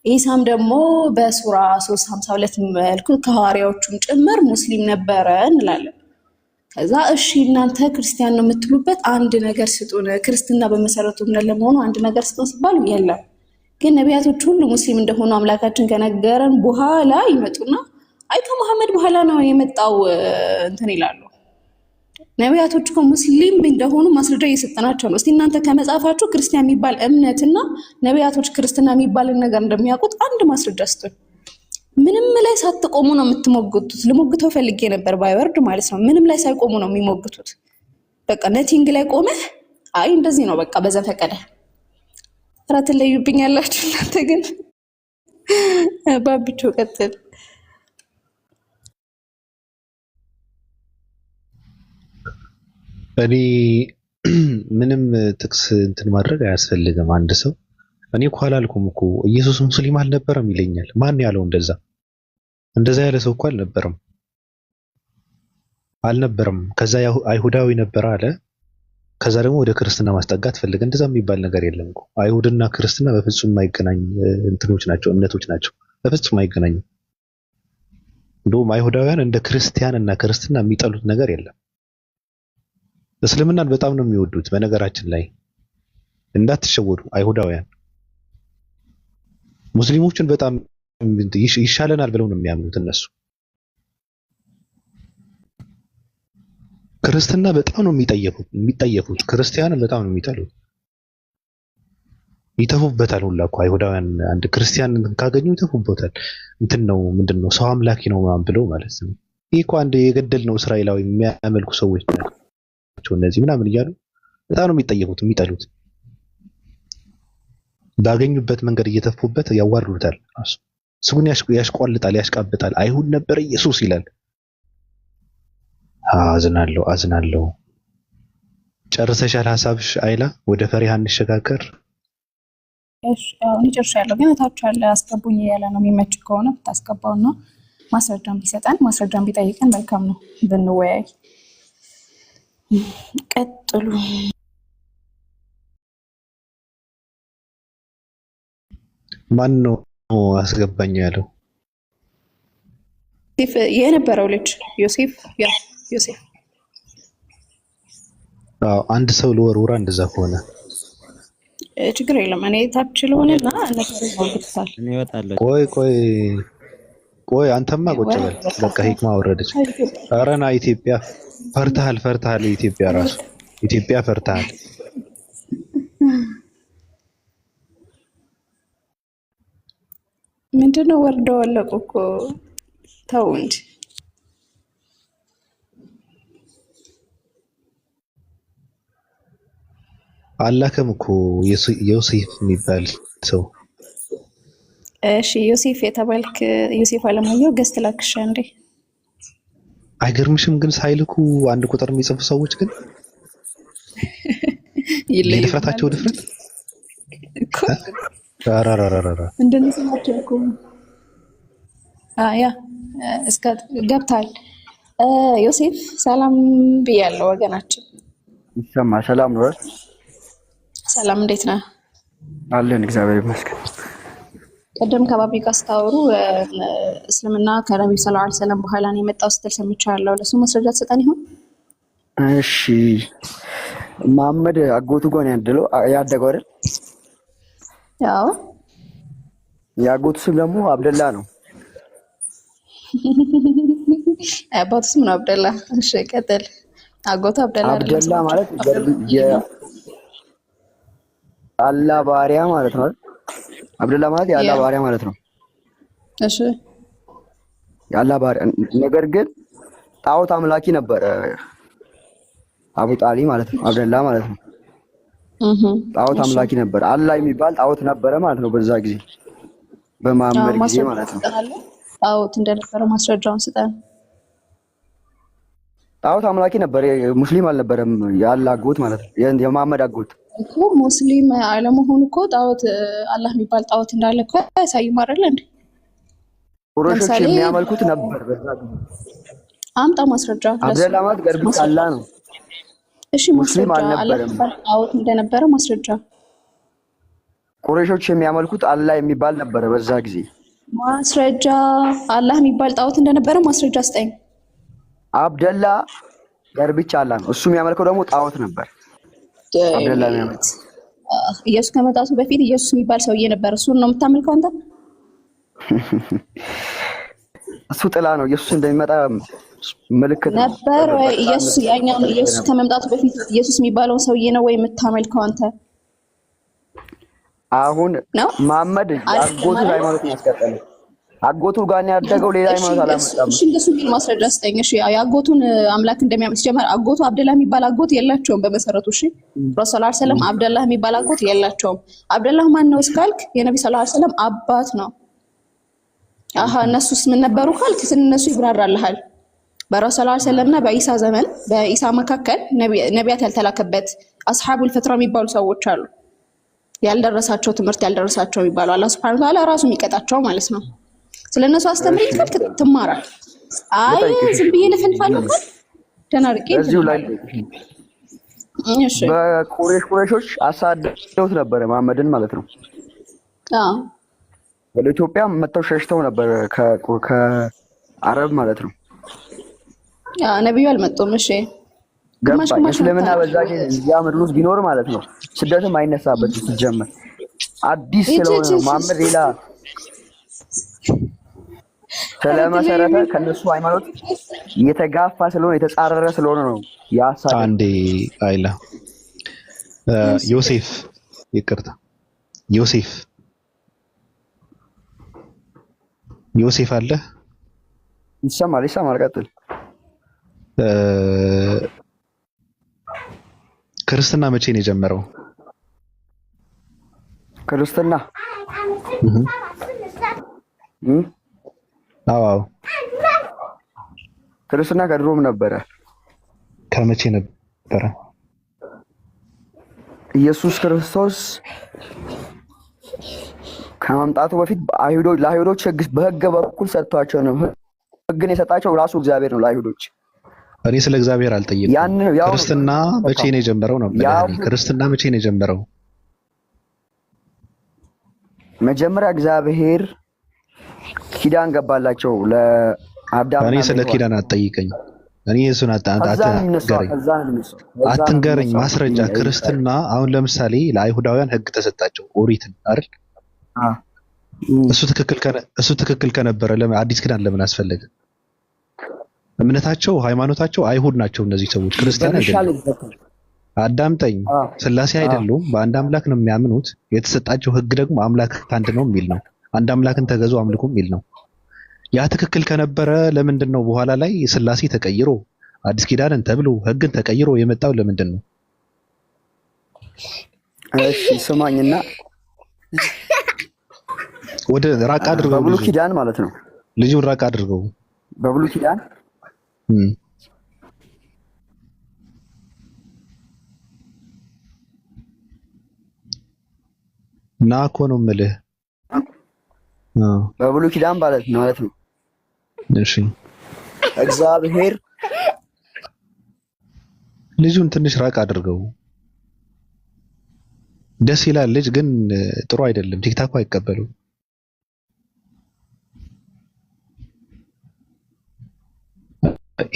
ኢሳም ደግሞ በሱራ 352 መልኩ ከሐዋርያዎቹም ጭምር ሙስሊም ነበረ እንላለን። ከዛ እሺ እናንተ ክርስቲያን ነው የምትሉበት አንድ ነገር ስጡን፣ ክርስትና በመሰረቱ ለመሆኑ አንድ ነገር ስጡን ሲባሉ የለም። ግን ነቢያቶች ሁሉ ሙስሊም እንደሆኑ አምላካችን ከነገረን በኋላ ይመጡና አይ ከመሐመድ በኋላ ነው የመጣው እንትን ይላሉ። ነቢያቶች እኮ ሙስሊም እንደሆኑ ማስረጃ እየሰጠናቸው ነው። እስቲ እናንተ ከመጽሐፋችሁ ክርስቲያን የሚባል እምነትና ነቢያቶች ክርስትና የሚባልን ነገር እንደሚያውቁት አንድ ማስረጃ ስጡን። ምንም ላይ ሳትቆሙ ነው የምትሞግቱት። ልሞግተው ፈልጌ ነበር ባይወርድ ማለት ነው። ምንም ላይ ሳይቆሙ ነው የሚሞግቱት። በቃ ነቲንግ ላይ ቆመህ አይ እንደዚህ ነው በቃ በዘፈቀደ ኧረ ትለዩብኛላችሁ እናንተ ግን። ባቢቾ ቀጥል። እኔ ምንም ጥቅስ እንትን ማድረግ አያስፈልግም። አንድ ሰው እኔ እኮ አላልኩም እኮ ኢየሱስ ሙስሊም አልነበረም ይለኛል። ማን ያለው እንደዛ? እንደዛ ያለ ሰው እኮ አልነበረም። ከዛ አይሁዳዊ ነበር አለ። ከዛ ደግሞ ወደ ክርስትና ማስጠጋት ፈልገ። እንደዛ የሚባል ነገር የለም እኮ። አይሁድና ክርስትና በፍጹም የማይገናኝ እንትኖች ናቸው፣ እምነቶች ናቸው። በፍጹም አይገናኙ። እንደውም አይሁዳውያን እንደ ክርስቲያን እና ክርስትና የሚጠሉት ነገር የለም። እስልምናን በጣም ነው የሚወዱት። በነገራችን ላይ እንዳትሸወዱ፣ አይሁዳውያን ሙስሊሞችን በጣም ይሻለናል ብለው ነው የሚያምኑት እነሱ። ክርስትና በጣም ነው የሚጠየፉት። ክርስቲያንን በጣም ነው የሚጠሉት። ይተፉበታል ሁላ እኮ አይሁዳውያን አንድ ክርስቲያን ካገኙ ይተፉበታል። እንትን ነው ምንድነው ሰው አምላኪ ነው ምናምን ብለው ማለት ነው። ይህ እኮ አንድ የገደል ነው እስራኤላዊ የሚያመልኩ ሰዎች ናቸው እነዚህ ምናምን እያሉ በጣም ነው የሚጠሉት። ባገኙበት መንገድ እየተፉበት ያዋርዱታል። ራሱ ስሙን ያሽቋልጣል፣ ያሽቃብጣል። አይሁድ ነበር ኢየሱስ ይላል። አዝናለሁ። ጨርሰሻል ሀሳብሽ አይላ? ወደ ፈሪሃ እንሸጋገር። እሺ አሁን ጨርሻለሁ፣ ግን እታች አለ አስገቡኝ እያለ ነው። የሚመች ከሆነ ብታስገባውና ማስረጃም ቢሰጠን ማስረጃም ቢጠይቀን መልካም ነው ብንወያይ። ቀጥሉ። ማን ነው አስገባኝ ያለው? የነበረው ልጅ ዮሴፍ። አንድ ሰው ልወርውራ እንደዛ ከሆነ ችግር የለም። እኔ ታች ስለሆነና እነሱ ይወጣል። እኔ እወጣለሁ። ቆይ አንተማ ቁጭ በል በቃ። ሂክማ ወረደች። ኧረ ና ኢትዮጵያ። ፈርተሃል። ኢትዮጵያ ራሱ ኢትዮጵያ ፈርተሃል። ምንድነው ወርደው አለቁ እኮ ተው እንጂ። አላከም እኮ ዮሴፍ የሚባል ሰው። እሺ ዮሴፍ የተባልክ ዮሴፍ አለማየሁ ገስት ላክሻ እንዴ? አይገርምሽም? ግን ሳይልኩ አንድ ቁጥር የሚጽፉ ሰዎች ግን የድፍረታቸው ድፍረት እኮ ራራራራ እንደነሰማቸው እኮ ያ እስከ ገብታል። ዮሴፍ ሰላም ብያለሁ ወገናችን። ይሰማ ሰላም ነው። ሰላም እንዴት ነህ? አለን እግዚአብሔር ይመስገን። ቀደም ከባቢ ጋር ስታወሩ እስልምና ከነብዩ ሰለላሁ ዐለይሂ ወሰለም በኋላ ነው የመጣው ስትል ሰምቻለሁ። ለሱ ማስረጃ ትሰጠን ይሆን? እሺ መሐመድ አጎቱ ጋር ነው ያደገው አይደል? ያው የአጎቱ ስም ደግሞ አብደላ ነው። አባቱ ስም ነው አብደላ። እሺ ቀጥል። አጎቱ አብደላ ማለት የአላህ ባሪያ ማለት ነው። አብደላ ማለት የአላህ ባሪያ ማለት ነው። እሺ የአላህ ባሪያ ነገር ግን ጣዖት አምላኪ ነበር አቡ ጣሊ ማለት ነው። አብደላ ማለት ነው። ጣዖት አምላኪ ነበር። አላህ የሚባል ጣዖት ነበረ ማለት ነው በዛ ጊዜ በመሐመድ ጊዜ ማለት ነው። ጣዖት እንደነበረ ማስረጃውን ስጠን። ጣዖት አምላኪ ነበር። ሙስሊም አልነበረም። የአላህ አጎት ማለት ነው። የመሐመድ አጎት እኮ ሙስሊም አለመሆኑ እኮ ጣዖት አላህ የሚባል ጣዖት እንዳለ እኮ ያሳይም አይደል እንዴ? ቁረሾች የሚያመልኩት ነበር በዛ ጊዜ። አምጣ ማስረጃ። አብደላ ማለት ገርቢት አላህ ነው። እሺ ሙስሊም አልነበረም። ጣዖት እንደነበረ ማስረጃ። ቁረሾች የሚያመልኩት አላህ የሚባል ነበረ በዛ ጊዜ። ማስረጃ። አላህ የሚባል ጣዖት እንደነበረ ማስረጃ ስጠኝ። አብደላ ገርቢት አላህ ነው። እሱ የሚያመልከው ደግሞ ጣዖት ነበር። አብደላ ነው። ኢየሱስ ከመጣቱ በፊት ኢየሱስ የሚባል ሰውዬ ነበር። እሱን ነው የምታመልከው አንተ? እሱ ጥላ ነው። ኢየሱስ እንደሚመጣ ምልክት ነበር ወይ? ኢየሱስ ያኛው ኢየሱስ ከመምጣቱ በፊት ኢየሱስ የሚባለውን ሰውዬ ነው ወይ የምታመልከው አንተ? አሁን መሐመድ አጎቱ ሃይማኖት ያስቀጠለ አጎቱ ጋር ነው ያደገው። ሌላ ሃይማኖት አላመጣም። እሺ እንደሱ ምን ማስረጃ ስጠኝ። እሺ የአጎቱን አምላክ እንደሚያመልክ ሲጀመር አጎቱ አብደላ የሚባል አጎት የላቸውም በመሰረቱ። እሺ ረሱል ሰለላሁ ዐለይሂ ወሰለም አብደላ የሚባል አጎት የላቸውም። አብደላ ማን ነው እስካልክ የነብዩ ሰለላሁ ዐለይሂ ወሰለም አባት ነው። እነሱስ ምን ነበሩ ካልክ እነሱ ይብራራልሃል። በረሱል ሰለላሁ ዐለይሂ ወሰለምና በኢሳ ዘመን በኢሳ መካከል ነቢያት ያልተላከበት አስሐቡል ፈትራ የሚባሉ ሰዎች አሉ። ያልደረሳቸው ትምህርት ያልደረሳቸው የሚባሉ አላህ ሱብሓነሁ ወተዓላ ራሱ የሚቀጣቸው ማለት ነው። ስለነሱ አስተምሪ ካልክ ትማራል። አይ ዝም ብዬ ልፈንፋለሁ ካልክ ተናርቄ እዚሁ ላይ እሺ በቁረሾች አሳደውት ነበር መሐመድን ማለት ነው። ወደ ኢትዮጵያ መጥተው ሸሽተው ነበር ከአረብ ማለት ነው። ነብዩ አልመጡም። እሺ ገባኝ። እስልምና በዛ ጊዜ እዚያ ምድር ውስጥ ቢኖር ማለት ነው ስደትም አይነሳበት ሲጀመር አዲስ ስለሆነ ነው። መሐመድ ሌላ ስለመሰረተ ከነሱ ሃይማኖት የተጋፋ ስለሆነ የተጻረረ ስለሆነ ነው ያሳደ። አንዴ አይላ ዮሴፍ ይቅርታ ዮሴፍ አለ ይሰማል። ቀጥል። ክርስትና መቼ ነው የጀመረው? ክርስትና አዎ ክርስትና ከድሮም ነበረ። ከመቼ ነበረ? ኢየሱስ ክርስቶስ ከመምጣቱ በፊት ለአይሁዶች በሕግ በኩል ሰጥቷቸው ነው። ሕግን የሰጣቸው ራሱ እግዚአብሔር ነው ለአይሁዶች። እኔ ስለ እግዚአብሔር አልጠየቅኩም። ክርስትና መቼ ነው የጀመረው ነው? ክርስትና መቼ ነው የጀመረው? መጀመሪያ እግዚአብሔር ኪዳን ገባላቸው ለአዳም። እኔ ስለ ኪዳን አትጠይቀኝ። እኔ እሱን አትንገረኝ። ማስረጃ ክርስትና አሁን ለምሳሌ ለአይሁዳውያን ሕግ ተሰጣቸው ኦሪትን አይደል? እሱ ትክክል ከነበረ ለምን አዲስ ኪዳን ለምን አስፈለገ? እምነታቸው ሃይማኖታቸው አይሁድ ናቸው እነዚህ ሰዎች፣ ክርስቲያን አይደሉም። አዳምጠኝ። ስላሴ አይደሉም፣ በአንድ አምላክ ነው የሚያምኑት። የተሰጣቸው ሕግ ደግሞ አምላክ አንድ ነው የሚል ነው። አንድ አምላክን ተገዙ አምልኩ የሚል ነው። ያ ትክክል ከነበረ ለምንድን ነው በኋላ ላይ ስላሴ ተቀይሮ አዲስ ኪዳንን ተብሎ ሕግን ተቀይሮ የመጣው ለምንድን ነው? እሺ ስማኝና ወደ ራቅ አድርገው። በብሉይ ኪዳን ማለት ነው። ልጁን ራቅ አድርገው። በብሉይ ኪዳን ና እኮ ነው የምልህ። በብሉይ ኪዳን ማለት ነው። እሺ እግዚአብሔር ልጁን ትንሽ ራቅ አድርገው። ደስ ይላል ልጅ ግን ጥሩ አይደለም። ቲክታክ አይቀበሉ።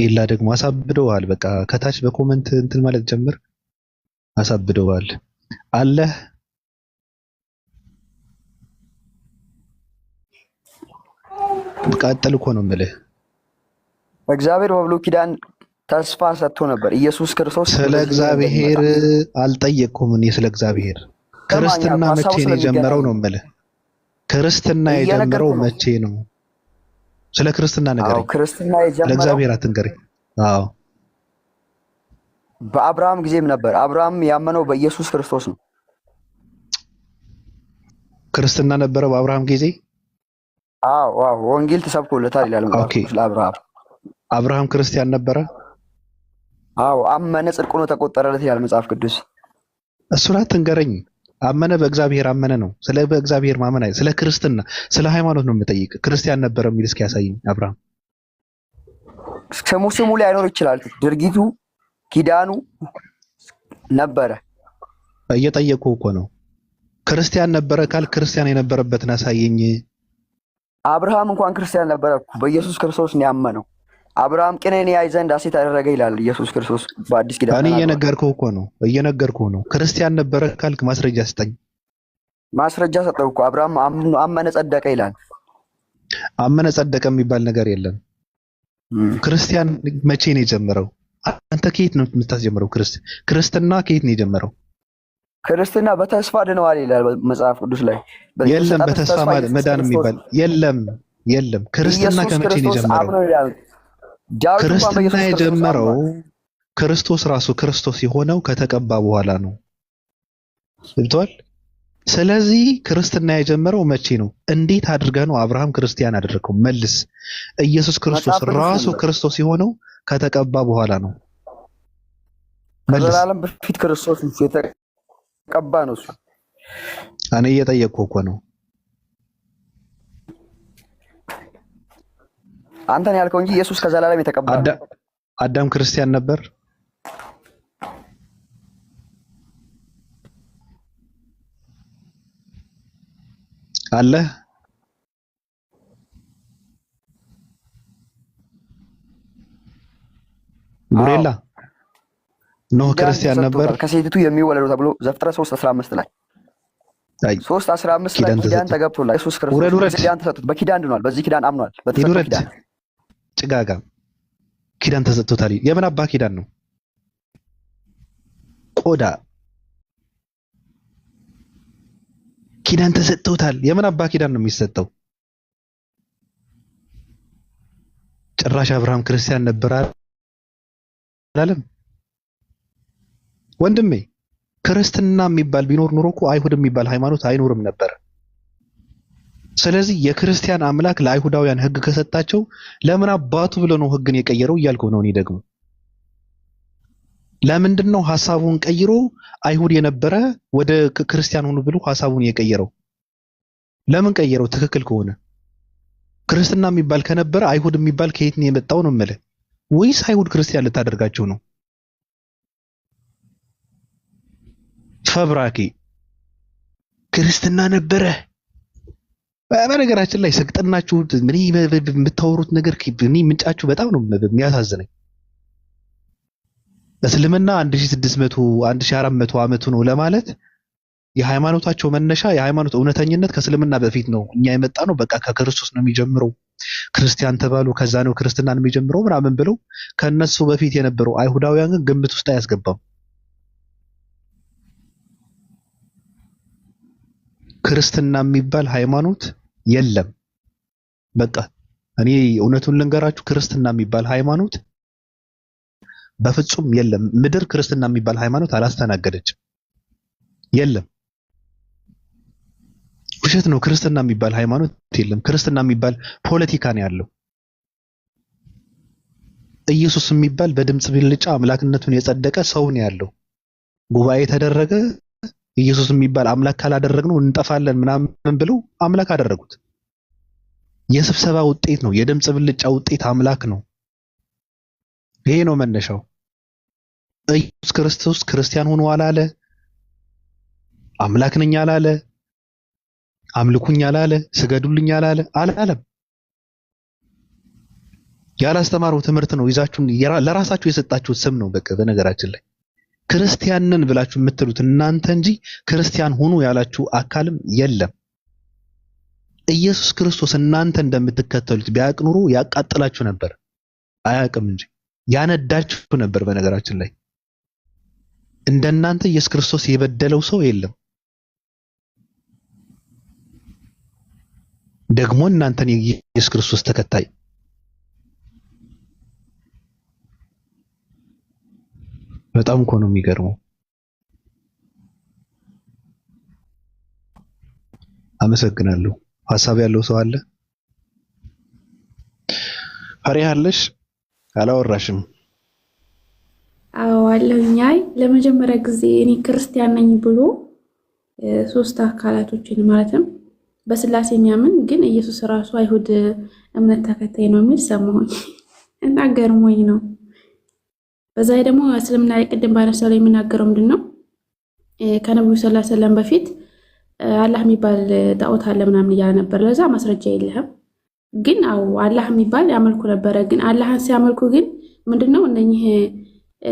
ኤላ ደግሞ አሳብደዋል። በቃ ከታች በኮመንት እንትን ማለት ጀምር። አሳብደዋል አለ ቀጥል እኮ ነው የምልህ። እግዚአብሔር በብሉይ ኪዳን ተስፋ ሰጥቶ ነበር። ኢየሱስ ክርስቶስ ስለ እግዚአብሔር አልጠየቅኩም እኔ ስለ እግዚአብሔር። ክርስትና መቼ ነው የጀመረው ነው የምልህ። ክርስትና የጀመረው መቼ ነው? ስለ ክርስትና ንገረኝ። ክርስትና የጀመረው ለእግዚአብሔር አትንገረኝ። አዎ በአብርሃም ጊዜም ነበር። አብርሃም ያመነው በኢየሱስ ክርስቶስ ነው። ክርስትና ነበረ በአብርሃም ጊዜ? አዎ ወንጌል ተሰብኮለታል ይላል ለአብርሃም። አብርሃም ክርስቲያን ነበረ? አዎ አመነ፣ ጽድቅ ሆኖ ተቆጠረለት ይላል መጽሐፍ ቅዱስ። እሱን አትንገረኝ። አመነ በእግዚአብሔር አመነ ነው። ስለ በእግዚአብሔር ማመን ስለ ክርስትና ስለ ሃይማኖት ነው የምጠይቅ። ክርስቲያን ነበረ የሚል እስኪ ያሳይኝ አብርሃም። ስሙ ላይኖር ይችላል፣ ድርጊቱ ኪዳኑ ነበረ። እየጠየቁ እኮ ነው። ክርስቲያን ነበረ ካል ክርስቲያን የነበረበትን አሳየኝ። አብርሃም እንኳን ክርስቲያን ነበረ እኮ በኢየሱስ ክርስቶስ ነው ያመነው። አብርሃም ቅኔን ያይ ዘንድ ሐሴት አደረገ ይላል ኢየሱስ ክርስቶስ በአዲስ ኪዳን። እኔ እየነገርኩህ ነው። ክርስቲያን ነበረ ካልክ ማስረጃ ስጠኝ። ማስረጃ ሰጠው እኮ። አብርሃም አመነ ጸደቀ ይላል። አመነ ጸደቀ የሚባል ነገር የለም። ክርስቲያን መቼ ነው የጀመረው? አንተ ከየት ነው የምታስጀምረው? ክርስትና ከየት ነው የጀመረው? ክርስትና በተስፋ ድነዋል ይላል መጽሐፍ ቅዱስ ላይ። የለም በተስፋ መዳን የሚባል የለም። ክርስትና ከመቼ ነው የጀመረው? ክርስትና የጀመረው ክርስቶስ ራሱ ክርስቶስ የሆነው ከተቀባ በኋላ ነው። ገብቶሃል? ስለዚህ ክርስትና የጀመረው መቼ ነው? እንዴት አድርገህ ነው አብርሃም ክርስቲያን አደረገው? መልስ። ኢየሱስ ክርስቶስ ራሱ ክርስቶስ የሆነው ከተቀባ በኋላ ነው። ከዘላለም በፊት ክርስቶስ የተቀባ ነው እሱ። እኔ እየጠየቅኩህ እኮ ነው። አንተን ያልከው እንጂ ኢየሱስ ከዘላለም የተቀባ ነው። አዳም ክርስቲያን ነበር? አለ ቡሬላ ኖህ ክርስቲያን ነበር? ከሴቲቱ የሚወለዱ ተብሎ ዘፍጥረት 3:15 ላይ 3:15 ላይ ኪዳን ተገብቶላል። ኢየሱስ ክርስቶስ ኪዳን ተሰጥቶት በኪዳን ድኗል። በዚህ ኪዳን አምኗል። በተሰጠው ኪዳን ጭጋጋ ኪዳን ተሰጥቶታል። የምን አባ ኪዳን ነው? ቆዳ ኪዳን ተሰጥቶታል። የምን አባ ኪዳን ነው የሚሰጠው? ጭራሽ አብርሃም ክርስቲያን ነበር አላለም? ወንድሜ ክርስትና የሚባል ቢኖር ኑሮ እኮ አይሁድ የሚባል ሃይማኖት አይኖርም ነበር። ስለዚህ የክርስቲያን አምላክ ለአይሁዳውያን ሕግ ከሰጣቸው ለምን አባቱ ብሎ ነው ሕግን የቀየረው እያልከው ነው። እኔ ደግሞ ለምንድን ነው ሐሳቡን ቀይሮ አይሁድ የነበረ ወደ ክርስቲያን ሆኑ ብሎ ሐሳቡን የቀየረው? ለምን ቀየረው? ትክክል ከሆነ ክርስትና የሚባል ከነበረ አይሁድ የሚባል ከየት ነው የመጣው ነው የምልህ። ወይስ አይሁድ ክርስቲያን ልታደርጋቸው ነው? ፈብራኪ ክርስትና ነበረ። በነገራችን ላይ ስግጥናችሁ ምን የምታወሩት ነገር እኔ ምንጫችሁ በጣም ነው የሚያሳዝነኝ። እስልምና 1600 1400 ዓመቱ ነው ለማለት የሃይማኖታቸው መነሻ የሃይማኖት እውነተኝነት ከእስልምና በፊት ነው። እኛ የመጣ ነው በቃ ከክርስቶስ ነው የሚጀምረው። ክርስቲያን ተባሉ ከዛ ነው ክርስትናን የሚጀምረው ምናምን ብለው ከነሱ በፊት የነበረው አይሁዳውያን ግን ግምት ውስጥ አያስገባም። ክርስትና የሚባል ሃይማኖት የለም። በቃ እኔ እውነቱን ልንገራችሁ፣ ክርስትና የሚባል ሃይማኖት በፍጹም የለም። ምድር ክርስትና የሚባል ሃይማኖት አላስተናገደችም። የለም፣ ውሸት ነው። ክርስትና የሚባል ሃይማኖት የለም። ክርስትና የሚባል ፖለቲካ ነው ያለው። ኢየሱስ የሚባል በድምጽ ብልጫ አምላክነቱን የጸደቀ ሰው ነው ያለው። ጉባኤ ተደረገ። ኢየሱስ የሚባል አምላክ ካላደረግነው እንጠፋለን ምናምን ብለው አምላክ አደረጉት። የስብሰባ ውጤት ነው። የድምጽ ብልጫ ውጤት አምላክ ነው። ይሄ ነው መነሻው። ኢየሱስ ክርስቶስ ክርስቲያን ሆኖ አላለ፣ አምላክ ነኝ አላለ፣ አምልኩኝ አላለ፣ ስገዱልኝ አላለ፣ አላለም። ያላስተማረው ትምህርት ነው ይዛችሁን ለራሳችሁ የሰጣችሁት ስም ነው። በቃ በነገራችን ላይ ክርስቲያንን ብላችሁ የምትሉት እናንተ እንጂ ክርስቲያን ሆኖ ያላችሁ አካልም የለም። ኢየሱስ ክርስቶስ እናንተ እንደምትከተሉት ቢያውቅ ኑሮ ያቃጥላችሁ ነበር። አያውቅም እንጂ ያነዳችሁ ነበር። በነገራችን ላይ እንደናንተ ኢየሱስ ክርስቶስ የበደለው ሰው የለም። ደግሞ እናንተን የኢየሱስ ክርስቶስ ተከታይ በጣም እኮ ነው የሚገርመው። አመሰግናለሁ። ሐሳብ ያለው ሰው አለ? ፈሪሃ አለሽ? አላወራሽም? አዎ አለኝ። አይ ለመጀመሪያ ጊዜ እኔ ክርስቲያን ነኝ ብሎ ሶስት አካላቶችን ማለትም በስላሴ የሚያምን ግን ኢየሱስ ራሱ አይሁድ እምነት ተከታይ ነው የሚል ሰማሁኝ እና ገርሞኝ ነው። በዛ ላይ ደግሞ እስልምና ላይ ቅድም ባነሳው ላይ የሚናገረው ምንድነው ከነብዩ ሰለላሁ ዐለይሂ ወሰለም በፊት አላህ የሚባል ጣዖት አለ ምናምን እያለ ነበር። ለዛ ማስረጃ የለህም። ግን አው አላህ የሚባል ያመልኩ ነበረ። ግን አላህን ሲያመልኩ ግን ምንድነው እነኚህ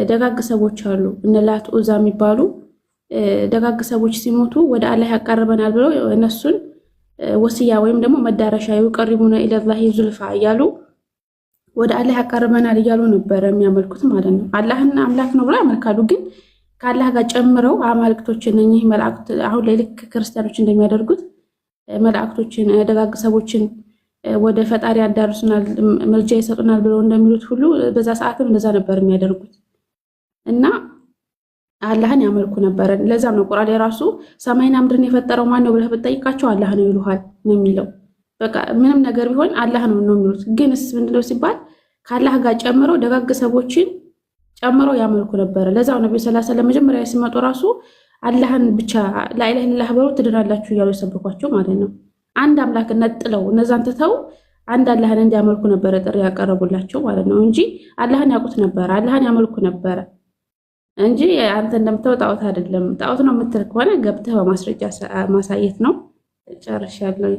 ደጋግ ሰዎች አሉ እነ ላት ኡዛ የሚባሉ ደጋግ ሰዎች ሲሞቱ ወደ አላህ ያቀርበናል ብለው እነሱን ወሲያ ወይም ደግሞ መዳረሻ ይቀርቡና ኢላላሂ ዙልፋ እያሉ ወደ አላህ ያቀርበናል እያሉ ነበር የሚያመልኩት ማለት ነው። አላህና አምላክ ነው ብለው ያመልካሉ። ግን ከአላህ ጋር ጨምረው አማልክቶችን እነኚህ መላእክት አሁን ላይ ልክ ክርስቲያኖች እንደሚያደርጉት መላእክቶችን ደጋግ ሰዎችን ወደ ፈጣሪ ያዳርሱናል መልጃ ይሰጡናል ብለው እንደሚሉት ሁሉ በዛ ሰዓትም እንደዛ ነበር የሚያደርጉት እና አላህን ያመልኩ ነበር። ለዛም ነው ቁርአን የራሱ ሰማይና ምድርን የፈጠረው ማን ነው ብለህ ብትጠይቃቸው አላህ ነው ይሉሃል ነው የሚለው። በቃ ምንም ነገር ቢሆን አላህ ነው የሚሉት። ግንስ ምንድነው ሲባል ከአላህ ጋር ጨምረው ደጋግ ሰዎችን ጨምረው ያመልኩ ነበር። ለዛው ነብዩ ሰለላሁ ዐለይሂ ወሰለም መጀመሪያ ሲመጡ ራሱ አላህን ብቻ ላኢላሀ ኢላላህ ብለው ትድናላችሁ እያሉ የሰበኳቸው ማለት ነው። አንድ አምላክ ነጥለው እነዛን ትተው አንድ አላህን እንዲያመልኩ ነበር ጥሪ ያቀረቡላቸው ማለት ነው እንጂ አላህን ያውቁት ነበር፣ አላህን ያመልኩ ነበር እንጂ አንተ እንደምታው ጣዖት አይደለም። ጣዖት ነው የምትል ከሆነ ገብተህ በማስረጃ ማሳየት ነው። ጨርሻለሁ።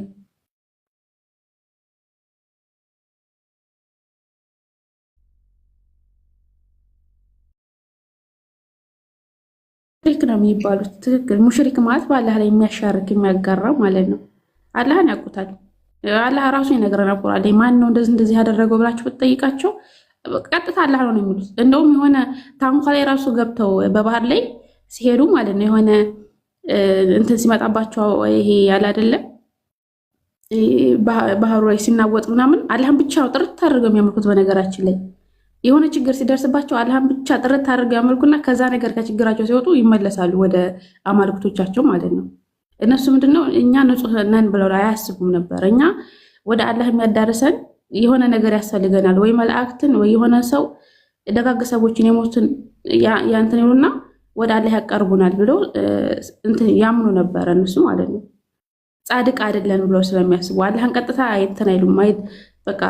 ሙሽሪክ ነው የሚባሉት። ትክክል። ሙሽሪክ ማለት በአላህ ላይ የሚያሻርክ የሚያጋራ ማለት ነው። አላህን ያውቁታል። አላህ ራሱ ይነግረናል ቁርአን ላይ ማን ነው እንደዚህ ያደረገው ብላችሁ ብትጠይቃቸው ቀጥታ አላህ ነው የሚሉት። እንደውም የሆነ ታንኳ ላይ ራሱ ገብተው በባህር ላይ ሲሄዱ ማለት ነው የሆነ እንትን ሲመጣባቸው ይሄ ያለ አይደለም ባህሩ ላይ ሲናወጥ ምናምን አላህን ብቻ ጥርት አድርገው የሚያመልኩት። በነገራችን ላይ የሆነ ችግር ሲደርስባቸው አላህን ብቻ ጥርት አድርገው ያመልኩና ከዛ ነገር ከችግራቸው ሲወጡ ይመለሳሉ ወደ አማልክቶቻቸው ማለት ነው። እነሱ ምንድነው እኛ ንጹህ ነን ብለው አያስቡም ነበር። እኛ ወደ አላህ የሚያዳርሰን የሆነ ነገር ያስፈልገናል፣ ወይ መላእክትን ወይ የሆነ ሰው ደጋግ ሰዎችን የሞቱን ያንተን ይሉና ወደ አላህ ያቀርቡናል ብለው እንትን ያምኑ ነበር እነሱ ማለት ነው። ጻድቅ አይደለን ብለው ስለሚያስቡ አላህን ቀጥታ እንትን አይሉም። በቃ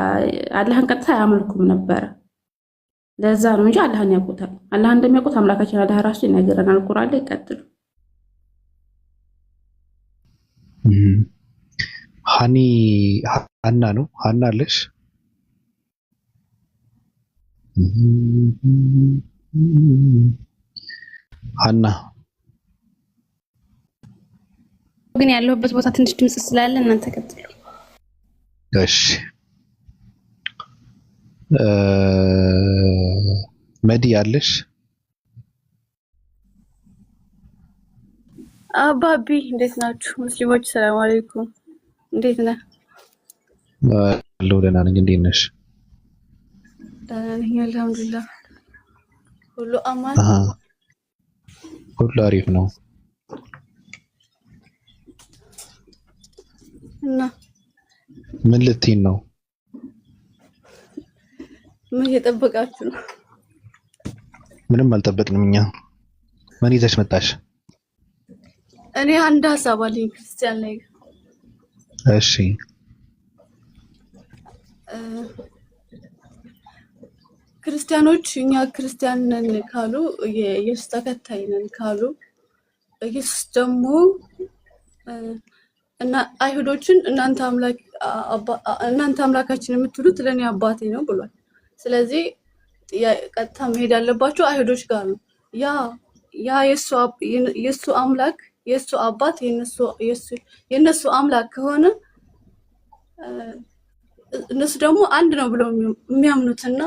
አላህን ቀጥታ አያመልኩም ነበር። ለዛ ነው እንጂ አላህን ያውቁታል። አላህን እንደሚያውቁት አምላካችን አላህ ራሱ ይነግረናል ቁርአን ላይ። ቀጥሉ። ሀና ነው። ሀና አለሽ? ሀና ግን ያለሁበት ቦታ ትንሽ ድምጽ ስላለ እናንተ ቀጥሉ። እሺ መዲ ያለሽ አባቢ እንዴት ናችሁ? ሙስሊሞች ሰላም አለይኩም። እንዴት ነህ? ደህና ነኝ። እንዴት ነሽ? ደህና ነኝ አልሐምዱሊላህ። ሁሉ አማን? ሁሉ አሪፍ ነው። እና ምን ልትይን ነው? ምን እየጠበቃችሁ ነው? ምንም አልጠበቅንም እኛ። ምን ይዘሽ መጣሽ? እኔ አንድ ሀሳብ አለኝ ክርስቲያን ላይ። እሺ ክርስቲያኖች እኛ ክርስቲያን ነን ካሉ የኢየሱስ ተከታይ ነን ካሉ ኢየሱስ ደግሞ እና አይሁዶችን እናንተ አምላካችን የምትሉት ለኔ አባቴ ነው ብሏል። ስለዚህ ቀጥታ መሄድ ያለባቸው አይሁዶች ጋር ነው። ያ የሱ አምላክ የሱ አባት የነሱ አምላክ ከሆነ እነሱ ደግሞ አንድ ነው ብለው የሚያምኑትና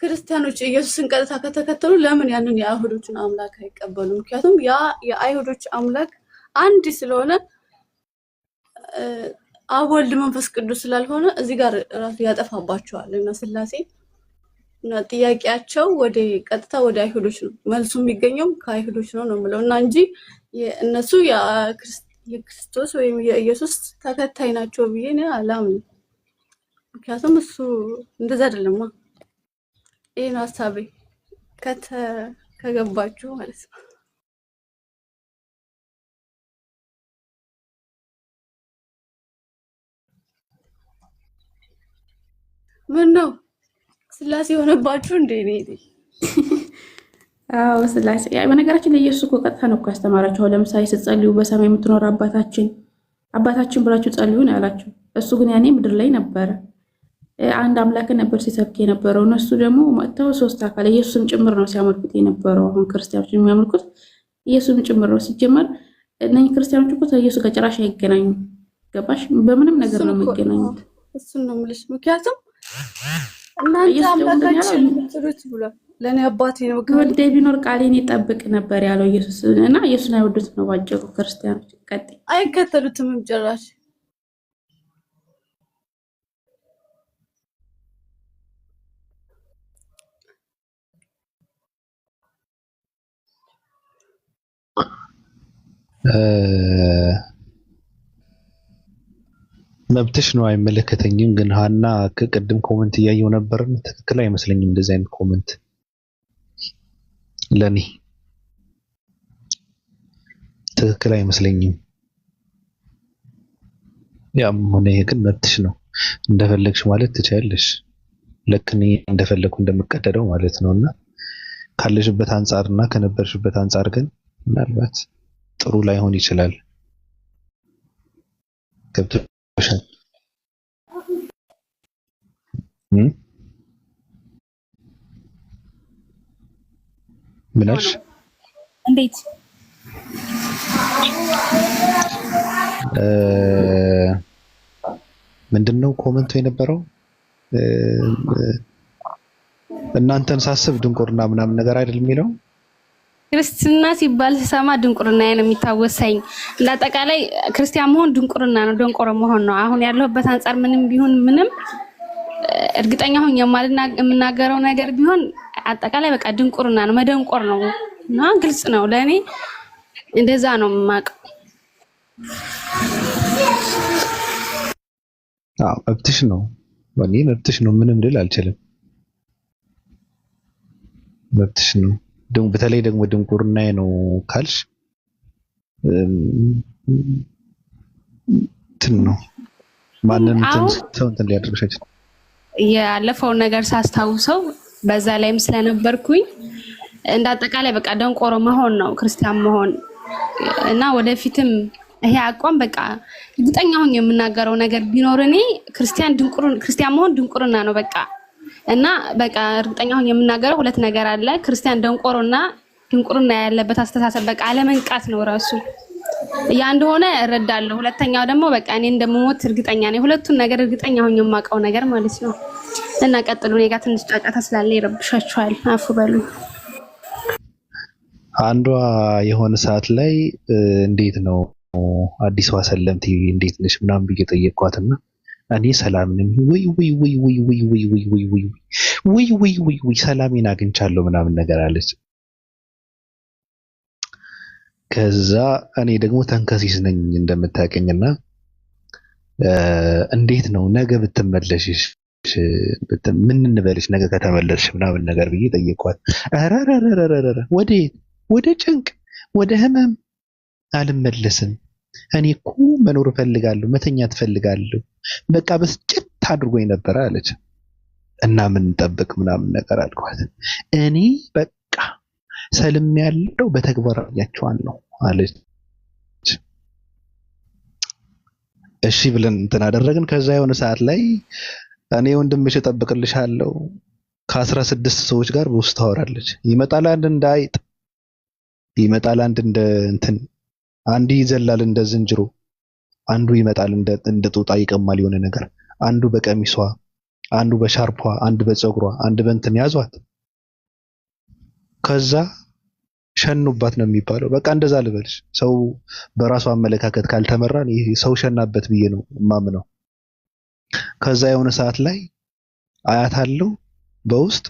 ክርስቲያኖች ኢየሱስን ቀጥታ ከተከተሉ ለምን ያንን የአይሁዶችን አምላክ አይቀበሉም? ምክንያቱም ያ የአይሁዶች አምላክ አንድ ስለሆነ አብ ወልድ መንፈስ ቅዱስ ስላልሆነ እዚህ ጋር ራሱ ያጠፋባቸዋል እና ስላሴ እና ጥያቄያቸው ቀጥታ ወደ አይሁዶች ነው። መልሱ የሚገኘው ከአይሁዶች ነው የምለው እና እንጂ እነሱ የክርስቶስ ወይም የኢየሱስ ተከታይ ናቸው ብዬ እኔ አላምንም። ምክንያቱም እሱ እንደዛ አይደለማ። ይሄ ነው ሀሳቤ ከገባችሁ ማለት ነው። ምን ነው ስላሴ የሆነባችሁ እንዴ? አዎ ስላሴ። በነገራችን ላይ ኢየሱስ እኮ ቀጥታ ነው ያስተማራቸው። ለምሳሌ ስትጸልዩ በሰማይ የምትኖር አባታችን ብላችሁ ጸልዩ ነው ያላቸው። እሱ ግን ያኔ ምድር ላይ ነበረ። አንድ አምላክ ነበር ሲሰብክ የነበረው። እነሱ ደግሞ መጥተው ሶስት አካል ኢየሱስን ጭምር ነው ሲያመልኩት የነበረው። አሁን ክርስቲያኖች የሚያመልኩት ኢየሱስን ጭምር ነው። ሲጀመር እነኚህ ክርስቲያኖች እኮ ከኢየሱስ ጋር ጭራሽ አይገናኙም። ገባሽ? በምንም ነገር ነው የሚገናኙት። እሱን ነው የምልሽ። ምክንያቱም እናንተ አምላካችን ትሩት ብሏል። ለኔ አባቴ ነው ወደ ቢኖር ቃሌን ይጠብቅ ነበር ያለው ኢየሱስ እና ኢየሱስን አይወዱትም ነው ባጭሩ። ክርስቲያኖች አይከተሉትም ጭራሽ። መብትሽ ነው አይመለከተኝም። ግን ሀና ከቅድም ኮሜንት እያየው ነበር። ትክክል አይመስለኝም እንደዚህ አይነት ኮሜንት ለኔ ትክክል አይመስለኝም። ያም ሆነ ይሄ ግን መብትሽ ነው። እንደፈለግሽ ማለት ትችያለሽ። ልክ እኔ እንደፈለኩ እንደምቀደደው ማለት ነውና ካለሽበት አንፃርና ከነበርሽበት አንፃር ግን ምናልባት ጥሩ ላይሆን ይችላል። ገብቶሻል? ምንሽ እንዴት ምንድነው ኮመንቱ የነበረው? እናንተን ሳስብ ድንቁርና ምናምን ነገር አይደል የሚለው። ክርስትና ሲባል ስሰማ ድንቁርና ነው የሚታወሰኝ። እንዳጠቃላይ ክርስቲያን መሆን ድንቁርና ነው፣ ደንቆሮ መሆን ነው። አሁን ያለሁበት አንፃር ምንም ቢሆን ምንም እርግጠኛ ሆኜ የምናገረው ነገር ቢሆን አጠቃላይ በቃ ድንቁርና ነው፣ መደንቆር ነው እና ግልጽ ነው ለኔ። እንደዛ ነው የማውቀው። መብትሽ ነው፣ ወኔ መብትሽ ነው። ምንም ልል አልችልም። መብትሽ ነው። በተለይ ደግሞ ድንቁርና ነው ካልሽ እንትን ነው ማንንም እንትን ሊያደርግሽ አይችልም። ያለፈውን ነገር ሳስታውሰው በዛ ላይም ስለነበርኩኝ እንዳጠቃላይ በቃ ደንቆሮ መሆን ነው ክርስቲያን መሆን እና ወደፊትም ይሄ አቋም በቃ እርግጠኛ ሆኜ የምናገረው ነገር ቢኖር እኔ ክርስቲያን መሆን ድንቁርና ነው። በቃ እና በቃ እርግጠኛ ሆኜ የምናገረው ሁለት ነገር አለ። ክርስቲያን ደንቆሮና ድንቁርና ያለበት አስተሳሰብ በቃ አለመንቃት ነው ራሱ። ያ እንደሆነ እረዳለሁ። ሁለተኛው ደግሞ በቃ እኔ እንደምሞት እርግጠኛ ነኝ። ሁለቱን ነገር እርግጠኛ ሆኜ የማውቀው ነገር ማለት ነው። እና ቀጥሉ። እኔ ጋር ትንሽ ጫጫታ ስላለ ይረብሻችኋል፣ አፉ በሉ። አንዷ የሆነ ሰዓት ላይ እንዴት ነው አዲስ ሰለምቲ እንዴት ነሽ ምናምን ብዬ ጠየቅኳትና እኔ ሰላም ነኝ ወይ ወይ ወይ ወይ ወይ ወይ ወይ ወይ ወይ ወይ ወይ ወይ ወይ ሰላሜን አግኝቻለሁ ምናምን ነገር አለች። ከዛ እኔ ደግሞ ተንከሲስ ነኝ እንደምታውቀኝና እንዴት ነው ነገ ብትመለሽሽ ምን እንበልሽ ነገ ከተመለስሽ ምናምን ነገር ብዬ ጠየቅኳት። አራራራራራ ወደ ጭንቅ ወደ ህመም አልመለስም። እኔ እኮ መኖር እፈልጋለሁ፣ መተኛት እፈልጋለሁ። በቃ በስጭት አድርጎኝ ነበር አለች። እና ምን እንጠብቅ ምናምን ነገር አልኳት። እኔ በቃ ሰልም ያለው በተግባር ያያቸዋለሁ አለች። እሺ ብለን እንትን አደረግን። ከዛ የሆነ ሰዓት ላይ እኔ ወንድምሽ እጠብቅልሻለሁ ከ16 ሰዎች ጋር በውስጥ ታወራለች። ይመጣል አንድ እንደ አይጥ፣ ይመጣል አንድ እንደ እንትን፣ አንዱ ይዘላል እንደ ዝንጅሮ፣ አንዱ ይመጣል እንደ ጦጣ ይቀማል የሆነ ነገር፣ አንዱ በቀሚሷ፣ አንዱ በሻርፓ፣ አንዱ በፀጉሯ፣ አንዱ በእንትን ያዟት። ከዛ ሸኑባት ነው የሚባለው። በቃ እንደዛ ልበልሽ። ሰው በራሱ አመለካከት ካልተመራን ይሄ ሰው ሸናበት ብዬ ነው ማምነው። ከዛ የሆነ ሰዓት ላይ አያት አለው በውስጥ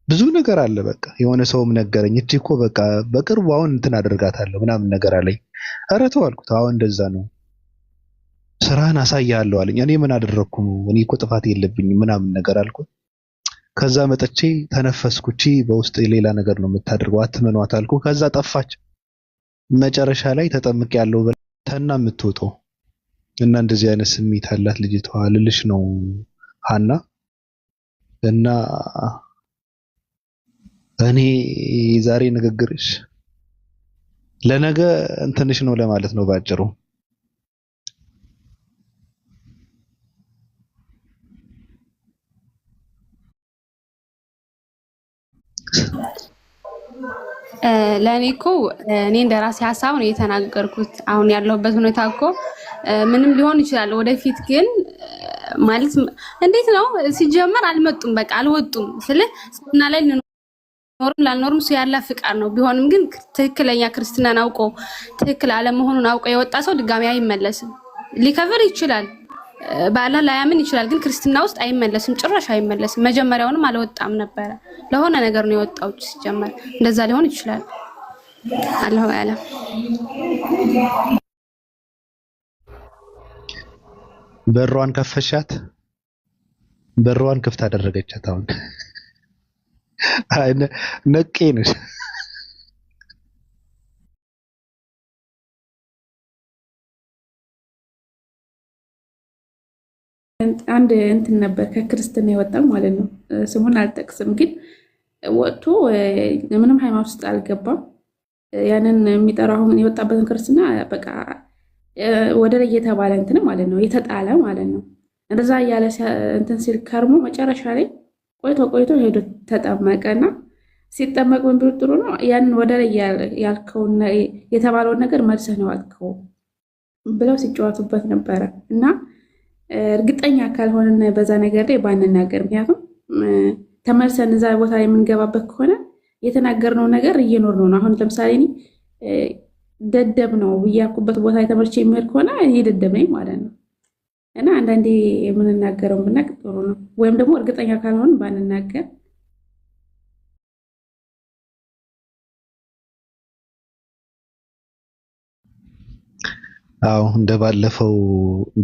ብዙ ነገር አለ። በቃ የሆነ ሰውም ነገረኝ። እቺ እኮ በቃ በቅርቡ አሁን እንትን አደርጋታለሁ ምናምን ነገር አለኝ። ኧረ ተው አልኩት። አሁን እንደዛ ነው ስራህን አሳያለሁ አለኝ። እኔ ምን አደረኩ? እኔ እኮ ጥፋት የለብኝም ምናምን ነገር አልኩት። ከዛ መጥቼ ተነፈስኩቺ በውስጥ ሌላ ነገር ነው የምታደርገው አትመኗት አልኩ። ከዛ ጠፋች። መጨረሻ ላይ ተጠምቅ ያለው ተና የምትወጣው እና እንደዚህ አይነት ስሜት አላት ልጅቷ ልልሽ ነው ሀና። እና እኔ ዛሬ ንግግርሽ ለነገ እንትንሽ ነው ለማለት ነው ባጭሩ። ለእኔ እኮ እኔ እንደራሴ ሀሳብ ነው የተናገርኩት። አሁን ያለሁበት ሁኔታ እኮ ምንም ሊሆን ይችላል። ወደፊት ግን ማለት እንዴት ነው ሲጀመር አልመጡም፣ በቃ አልወጡም። ስለ ላይ ኖርም ላልኖርም እሱ ያለ ፍቃድ ነው። ቢሆንም ግን ትክክለኛ ክርስትናን አውቆ ትክክል አለመሆኑን አውቆ የወጣ ሰው ድጋሚ አይመለስም። ሊከፍር ይችላል፣ በአላህ ላያምን ይችላል፣ ግን ክርስትና ውስጥ አይመለስም፣ ጭራሽ አይመለስም። መጀመሪያውንም አልወጣም ነበረ፣ ለሆነ ነገር ነው የወጣው ሲጀመር። እንደዛ ሊሆን ይችላል። አላሁ አለም። በሯን ከፈሻት፣ በሯን ክፍት አደረገቻት። አሁን አይነ ነቄ ነሽ። አንድ እንትን ነበር ከክርስትና የወጣው ማለት ነው። ስሙን አልጠቅስም፣ ግን ወጥቶ ምንም ሃይማኖት ውስጥ አልገባም። ያንን የሚጠራው አሁን የወጣበትን ክርስትና በቃ ወደ ላይ የተባለ እንትን ማለት ነው፣ የተጣለ ማለት ነው። እንደዛ እያለ እንትን ሲል ከርሞ መጨረሻ ላይ ቆይቶ ሄዶ ተጠመቀና ሲጠመቅ ምን ብሎ ጥሩ ነው ያንን ወደ ላይ ያልከውን የተባለውን ነገር መልሰህ ነው አልከው ብለው ሲጫወቱበት ነበረ። እና እርግጠኛ ካልሆነን በዛ ነገር ላይ ባንናገር፣ ምክንያቱም ተመልሰን እዛ ቦታ የምንገባበት ከሆነ የተናገርነው ነገር እየኖርነው ነው። አሁን ለምሳሌ እኔ ደደብ ነው ብያልኩበት ቦታ የተመልቼ የሚሄድ ከሆነ እኔ ደደብ ነኝ ማለት ነው። እና አንዳንዴ የምንናገረውን ብናቅ ጥሩ ነው። ወይም ደግሞ እርግጠኛ ካልሆን ባንናገር። አዎ እንደባለፈው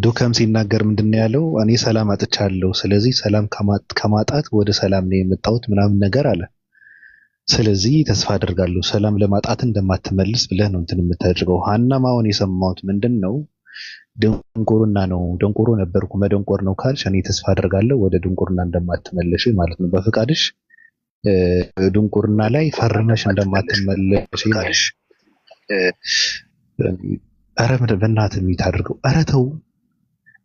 ዱከም ሲናገር ምንድነው ያለው? እኔ ሰላም አጥቻለሁ፣ ስለዚህ ሰላም ከማጣት ወደ ሰላም ነው የመጣሁት ምናምን ነገር አለ። ስለዚህ ተስፋ አደርጋለሁ ሰላም ለማጣት እንደማትመልስ ብለህ ነው እንትን የምታደርገው። ሀናም አሁን የሰማሁት ምንድን ነው ድንቁርና ነው፣ ደንቆሮ ነበርኩ መደንቆር ነው ካልሽ እኔ ተስፋ አደርጋለሁ ወደ ድንቁርና እንደማትመለሽ ማለት ነው። በፍቃድሽ ድንቁርና ላይ ፈርመሽ እንደማትመለሽ ይላል። ኧረ በእናትህ የሚታደርገው ኧረ ተው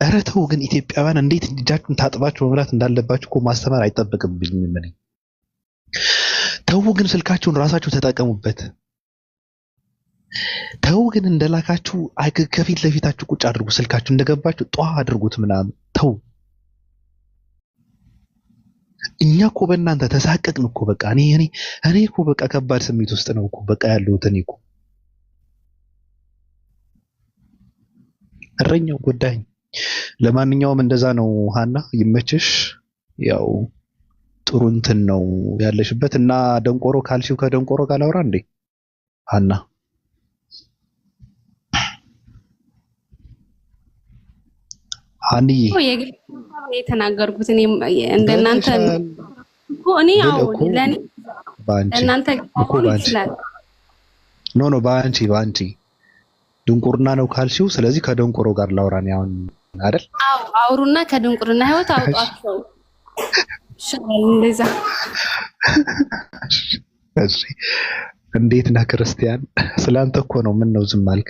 ኧረ ተው ግን ኢትዮጵያውያን እንዴት እጃችሁን ታጥባችሁ መብላት እንዳለባችሁ እኮ ማስተማር አይጠበቅብኝም እኔ። ተው ግን ስልካችሁን ራሳችሁ ተጠቀሙበት። ተው ግን እንደላካችሁ ከፊት ለፊታችሁ ቁጭ አድርጉ። ስልካችሁ እንደገባችሁ ጧ አድርጉት ምናምን። ተው እኛ እኮ በእናንተ ተሳቀቅን እኮ በቃ እኔ እኮ በቃ ከባድ ስሜት ውስጥ ነው እኮ በቃ ያለሁት እኔ እኮ። እረኛው ጎዳኝ። ለማንኛውም እንደዛ ነው ሀና፣ ይመችሽ። ያው ጥሩ እንትን ነው ያለሽበት እና ደንቆሮ ካልሽው ከደንቆሮ ጋር ላውራ እንዴ ሀና? ሀንዬ የተናገርኩት እኔ እንደናንተ እኮ እኔ ያው ለኔ እናንተ ይችላል ኖ በአንቺ ድንቁርና ነው ካልሽው፣ ስለዚህ ከደንቆሮ ጋር ላውራ ነው አሁን አይደል? አዎ አውሩና ከድንቁርና ህይወት አውጣቸው። እንደዛ እሺ። እንዴት ነህ ክርስቲያን? ስላንተ እኮ ነው። ምን ነው ዝም አልክ?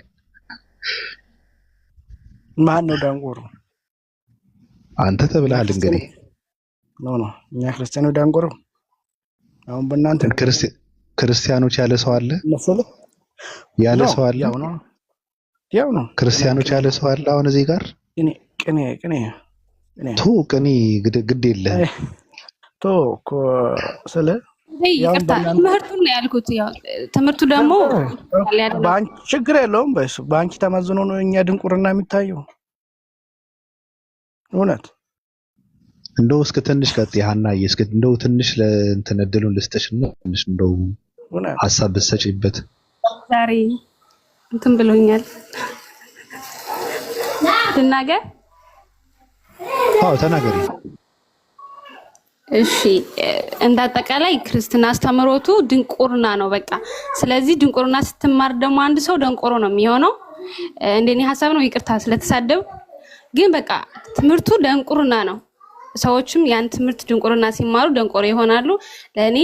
ማን ነው ደንቆሮ? አንተ ተብለሃል እንግዲህ። ኖ እኛ ክርስቲያኖ ደንቆሮ? አሁን በእናንተ ክርስቲያኖች ያለ ሰው አለ? ያለ ሰው አለ? ያው ነው ክርስቲያኖች ያለ ሰው አለ? አሁን እዚህ ጋር ቅኔ ቅኔ ግድ የለህም እኮ ስለ ትምህርቱን ነው ያልኩት። ያው ትምህርቱ ደግሞ በአንቺ ችግር የለውም። በአንቺ ተመዝኖ ነው እኛ ድንቁርና የሚታየው። እውነት እንደው እስከ ትንሽ ቀጥ ሀናዬ፣ እስከ እንደው ትንሽ ለእንትን እድሉን ልስጥሽ እና ትንሽ እንደው ሀሳብ ብትሰጪበት። ዛሬ እንትን ብሎኛል ልናገር? አዎ ተናገሪ። እሺ እንዳጠቃላይ ክርስትና አስተምሮቱ ድንቁርና ነው በቃ። ስለዚህ ድንቁርና ስትማር ደግሞ አንድ ሰው ደንቆሮ ነው የሚሆነው። እንደኔ ሐሳብ ነው፣ ይቅርታ ስለተሳደብ። ግን በቃ ትምህርቱ ደንቁርና ነው። ሰዎችም ያን ትምህርት ድንቁርና ሲማሩ ደንቆሮ ይሆናሉ። ለኔ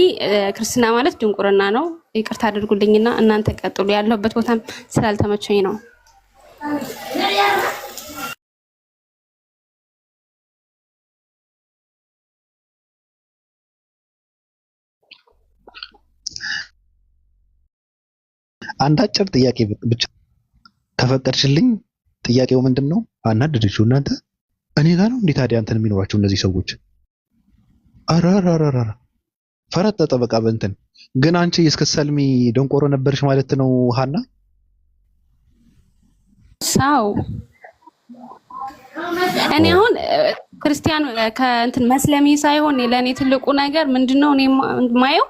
ክርስትና ማለት ድንቁርና ነው። ይቅርታ አድርጉልኝና እናንተ ቀጥሉ። ያለሁበት ቦታም ስላልተመቸኝ ነው። አንድ አጭር ጥያቄ ብቻ ከፈቀድሽልኝ። ጥያቄው ምንድነው? አናደደችው እናንተ እኔ ጋር ነው እንዴ ታዲያ እንትን የሚኖራቸው እነዚህ ሰዎች? አራራራራ ፈረጠጠ በቃ በእንትን። ግን አንቺ እስከሰልሚ ደንቆሮ ነበርሽ ማለት ነው ሀና? ሳው እኔ አሁን ክርስቲያን ከእንትን መስለሚ ሳይሆን ለኔ ትልቁ ነገር ምንድነው እኔ ማየው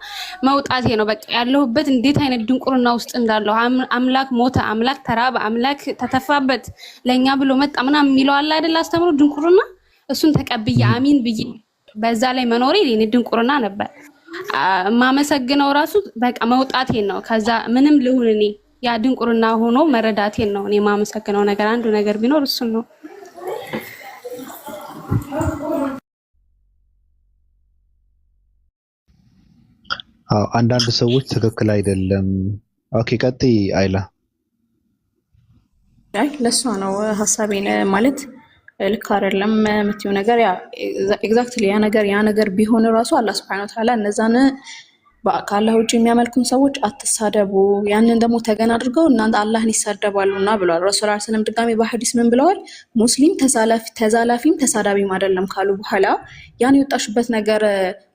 መውጣቴ ነው። በቃ ያለሁበት እንዴት አይነት ድንቁርና ውስጥ እንዳለው አምላክ ሞተ፣ አምላክ ተራበ፣ አምላክ ተተፋበት ለኛ ብሎ መጣ ምናምን የሚለው አለ አይደል? አስተምሮ ድንቁርና። እሱን ተቀብዬ አሚን ብዬ በዛ ላይ መኖሬ ለኔ ድንቁርና ነበር። ማመሰግነው ራሱ በቃ መውጣቴን ነው። ከዛ ምንም ልሁን እኔ ያ ድንቁርና ሆኖ መረዳቴን ነው እኔ ማመሰግነው ነገር። አንዱ ነገር ቢኖር እሱ ነው። አንዳንድ ሰዎች ትክክል አይደለም። ኦኬ ቀጥይ አይላ። ለሷ ነው ሀሳቤን ማለት ልክ አይደለም የምትይው ነገር ያ ኤግዛክትሊ ያ ነገር ቢሆን ራሱ አላህ Subhanahu Wa Ta'ala እነዛን ከአላህ ውጭ የሚያመልኩን ሰዎች አትሳደቡ፣ ያንን ደግሞ ተገን አድርገው እናንተ አላህን ይሳደባሉና ብለዋል ረሱል ሰለላሁ ዐለይሂ ወሰለም። ድጋሚ በሐዲስ ምን ብለዋል? ሙስሊም ተዛላፊም ተሳዳቢም አይደለም ካሉ በኋላ ያን የወጣሽበት ነገር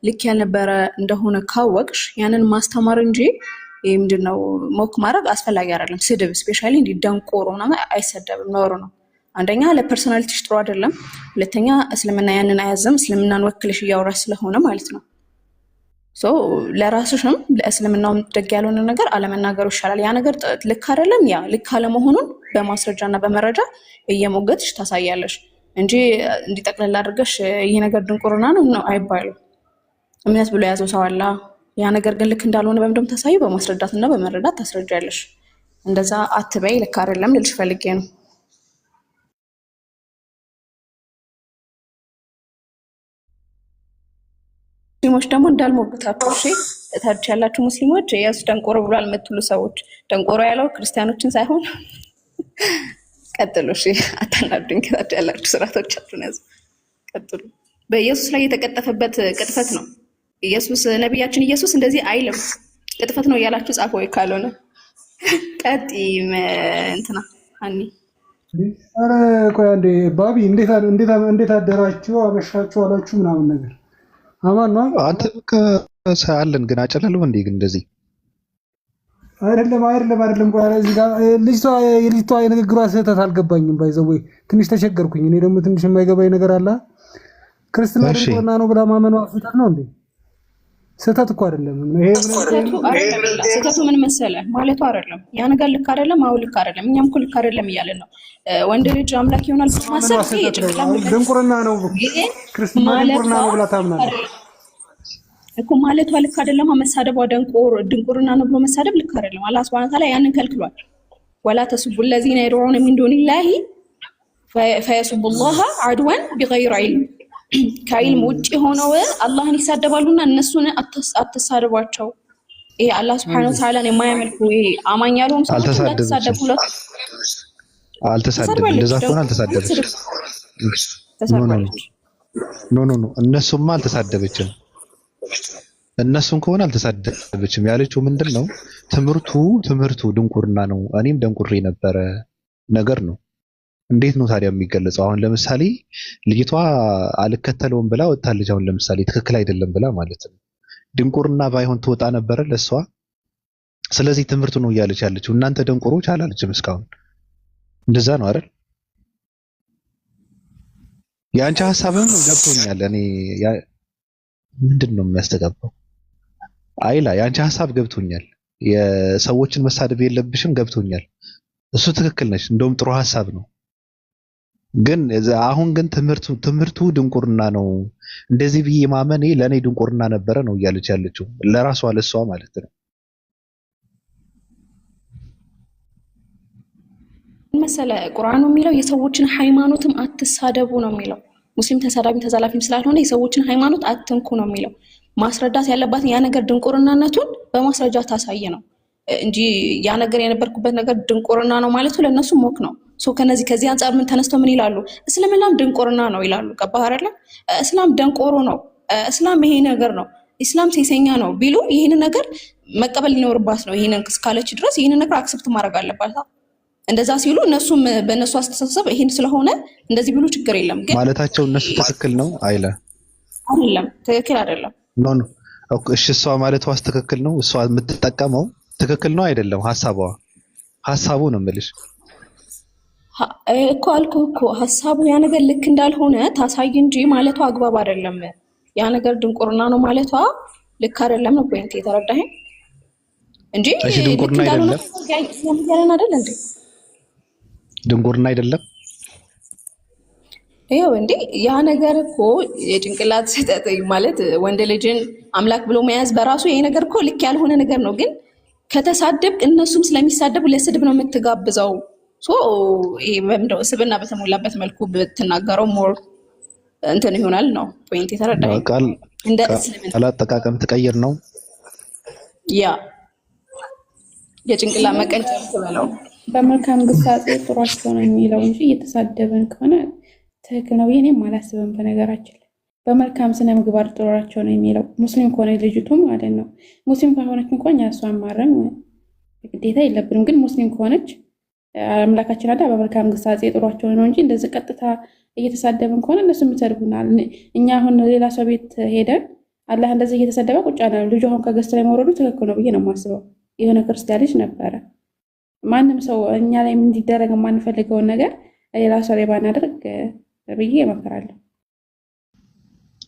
ልክ ያልነበረ እንደሆነ ካወቅሽ ያንን ማስተማር እንጂ ምንድነው ሞክ ማድረግ አስፈላጊ አይደለም። ስድብ ስፔሻሊ እንዲደንቆሮ ምናምን አይሰደብም፣ ኖር ነው። አንደኛ ለፐርሶናሊቲሽ ጥሩ አይደለም፣ ሁለተኛ እስልምና ያንን አያዘም። እስልምናን ወክልሽ እያወራሽ ስለሆነ ማለት ነው። ሶ ለራስሽም ለእስልምናውም ደግ ያልሆነ ነገር አለመናገሩ ይሻላል። ያ ነገር ልክ አይደለም፣ ያ ልክ አለመሆኑን በማስረጃና በመረጃ እየሞገትሽ ታሳያለሽ እንጂ እንዲጠቅልል አድርገሽ ይሄ ነገር ድንቁርና ነው አይባልም። እምነት ብሎ የያዘው ሰው አለ። ያ ነገር ግን ልክ እንዳልሆነ በምንድነው ታሳዩ? በማስረዳትና በመረዳት ታስረጃለሽ። እንደዛ አትበይ፣ ልክ አይደለም ልልሽ ፈልጌ ነው። ሙስሊሞች ደግሞ እንዳልሞግታችሁ እሺ፣ ታዲያ ያላችሁ ሙስሊሞች ኢየሱስ ደንቆሮ ብሏል የምትሉ ሰዎች፣ ደንቆሮ ያለው ክርስቲያኖችን ሳይሆን ቀጥሉ። እሺ አታናዱኝ። ከታች ያላችሁ ስርዓቶቻችሁን ያዙ። ቀጥሉ። በኢየሱስ ላይ የተቀጠፈበት ቅጥፈት ነው። ኢየሱስ ነቢያችን ኢየሱስ እንደዚህ አይልም። ቅጥፈት ነው እያላችሁ ጻፉ። ወይ ካልሆነ ቀጥይም እንትና አኒ ኧረ ቆይ አንዴ ባቢ እንዴት አደራችሁ አመሻችሁ አላችሁ ምናምን ነገር አማን ነው። አንተ ከሳለን ግን አጨለለው እንዴ? ግን እንደዚህ አይደለም። ቆይ እዚህ ጋር የልጅቷ የንግግሯ ስህተት አልገባኝም። ባይዘው ወይ ትንሽ ተቸገርኩኝ። እኔ ደግሞ ትንሽ የማይገባኝ ነገር አለ። ክርስትና ድንቁርና ነው ብላ ማመኗ ስህተት ነው እንዴ? ስህተት እኮ አይደለም። ይሄ ስህተቱ ምን መሰለህ ማለቱ አይደለም። ያ ነገር ልክ አይደለም። አሁን ልክ አይደለም። እኛም እኮ ልክ አይደለም እያለን ነው። ወንድ ልጅ አምላክ ይሆናል ማሰብ ድንቁርና ነው። ክርስትና ድንቁርና ነው ብላ ታምናለች እኮ ማለቷ ልክ አይደለም። መሳደቧ ድንቁርና ነው ብሎ መሳደብ ልክ አይደለም። አላህ Subhanahu Wa Ta'ala ያንን ከልክሏል። ወላ ተስቡ الذين يدعون من دون الله فيسبوا الله عدوا بغير علم ከኢልም ውጪ ሆነው አላህን ይሳደባሉና እነሱን አትሳደቧቸው። ይሄ አላህ Subhanahu Wa Ta'ala የማያመልኩ ይሄ አማኝ ያልሆኑ ሰዎች አትሳደቡለት። አልተሳደብም። እንደዛ ከሆነ አልተሳደበችም። ኖ እነሱማ አልተሳደበችም። እነሱን ከሆነ አልተሳደበችም። ያለችው ምንድነው? ትምህርቱ ድንቁርና ነው፣ እኔም ደንቁሬ ነበረ ነገር ነው። እንዴት ነው ታዲያ የሚገለጸው? አሁን ለምሳሌ ልጅቷ አልከተለውም ብላ ወጣለች። አሁን ለምሳሌ ትክክል አይደለም ብላ ማለት ነው። ድንቁርና ባይሆን ትወጣ ነበረ ለሷ። ስለዚህ ትምህርቱ ነው እያለች ያለችው። እናንተ ደንቁሮች አላለችም እስካሁን። እንደዛ ነው አይደል? የአንቺ ሐሳብም ገብቶኛል። እኔ ምንድን ነው የሚያስተጋባው? አይላ የአንቺ ሐሳብ ገብቶኛል። የሰዎችን መሳደብ የለብሽም ገብቶኛል። እሱ ትክክል ነሽ። እንደውም ጥሩ ሐሳብ ነው። ግን አሁን ግን ትምህርቱ ድንቁርና ነው፣ እንደዚህ ብዬ ማመኔ ለኔ ድንቁርና ነበረ ነው እያለች ያለችው ለራሷ ለሷ ማለት ነው። መሰለ ቁርአኑ የሚለው የሰዎችን ሃይማኖትም አትሳደቡ ነው የሚለው። ሙስሊም ተሳዳቢም ተዛላፊም ስላልሆነ የሰዎችን ሃይማኖት አትንኩ ነው የሚለው። ማስረዳት ያለባትን ያ ነገር ድንቁርናነቱን በማስረጃ ታሳየ ነው እንጂ ያ ነገር የነበርኩበት ነገር ድንቁርና ነው ማለቱ ለነሱ ሞክ ነው። ከዚህ አንጻር ምን ተነስተው ምን ይላሉ? እስልምናም ድንቁርና ነው ይላሉ። ገባህ አይደለ? እስላም ደንቆሮ ነው፣ እስላም ይሄ ነገር ነው፣ ኢስላም ሴሰኛ ነው ቢሉ ይሄን ነገር መቀበል ሊኖርባት ነው። ይሄንን እስካለች ድረስ ይሄን ነገር አክሰፕት ማድረግ አለባት። እንደዛ ሲሉ እነሱም በእነሱ አስተሳሰብ ይሄን ስለሆነ እንደዚህ ቢሉ ችግር የለም። ግን ማለታቸው እነሱ ትክክል ነው አይደለም፣ ትክክል አይደለም። ኖ እሺ፣ እሷ ማለቷ ትክክል ነው። እሷ የምትጠቀመው ትክክል ነው አይደለም? ሀሳቡ ነው የምልሽ እኮ አልኩህ እኮ ሀሳቡ ያ ነገር ልክ እንዳልሆነ ታሳይ እንጂ ማለቷ አግባብ አይደለም። ያ ነገር ድንቁርና ነው ማለቷ ልክ አይደለም ነው ፖይንት። የተረዳኸኝ እንጂ ድንቁርና አይደለም አይደል እንዴ? ድንቁርና አይደለም ይኸው እንዴ ያ ነገር እኮ የጭንቅላት ስህተት ማለት ወንድ ልጅን አምላክ ብሎ መያዝ በራሱ ይሄ ነገር እኮ ልክ ያልሆነ ነገር ነው። ግን ከተሳደብክ እነሱም ስለሚሳደቡ ለስድብ ነው የምትጋብዘው። ይሄ በምንድነው ስብና በተሞላበት መልኩ ብትናገረው ሞር እንትን ይሆናል ነው ፖይንት። የተረዳኸኝ? እንደ እስልምና አጠቃቀም ትቀይር ነው ያ የጭንቅላት መቀንጨር ትበለው። በመልካም ግሳጼ ጥሯቸው ነው የሚለው እንጂ እየተሳደበን ከሆነ ትክክል ነው ብዬ አላስብም። በነገራችን ላይ በመልካም ስነ ምግባር ጥሯቸው ነው የሚለው። ሙስሊም ከሆነ ልጅቱ ማለት ነው። ሙስሊም ከሆነች እንኳን ያሷን ማረም ግዴታ የለብንም። ግን ሙስሊም ከሆነች አምላካችን አዳ በመልካም ግሳጼ ጥሯቸው ነው እንጂ እንደዚህ ቀጥታ እየተሳደብን ከሆነ እነሱም ይሰድቡናል። እኛ አሁን ሌላ ሰው ቤት ሄደን አላህ እንደዚህ እየተሰደበ ቁጭ አለ። ልጁ አሁን ከገስት ላይ መውረዱ ትክክል ነው ብዬ ነው የማስበው። የሆነ ክርስቲያን ልጅ ነበረ። ማንም ሰው እኛ ላይ እንዲደረግ የማንፈልገውን ነገር ሌላ ሰው ላይ ባናደርግ ብዬ እመክራለሁ።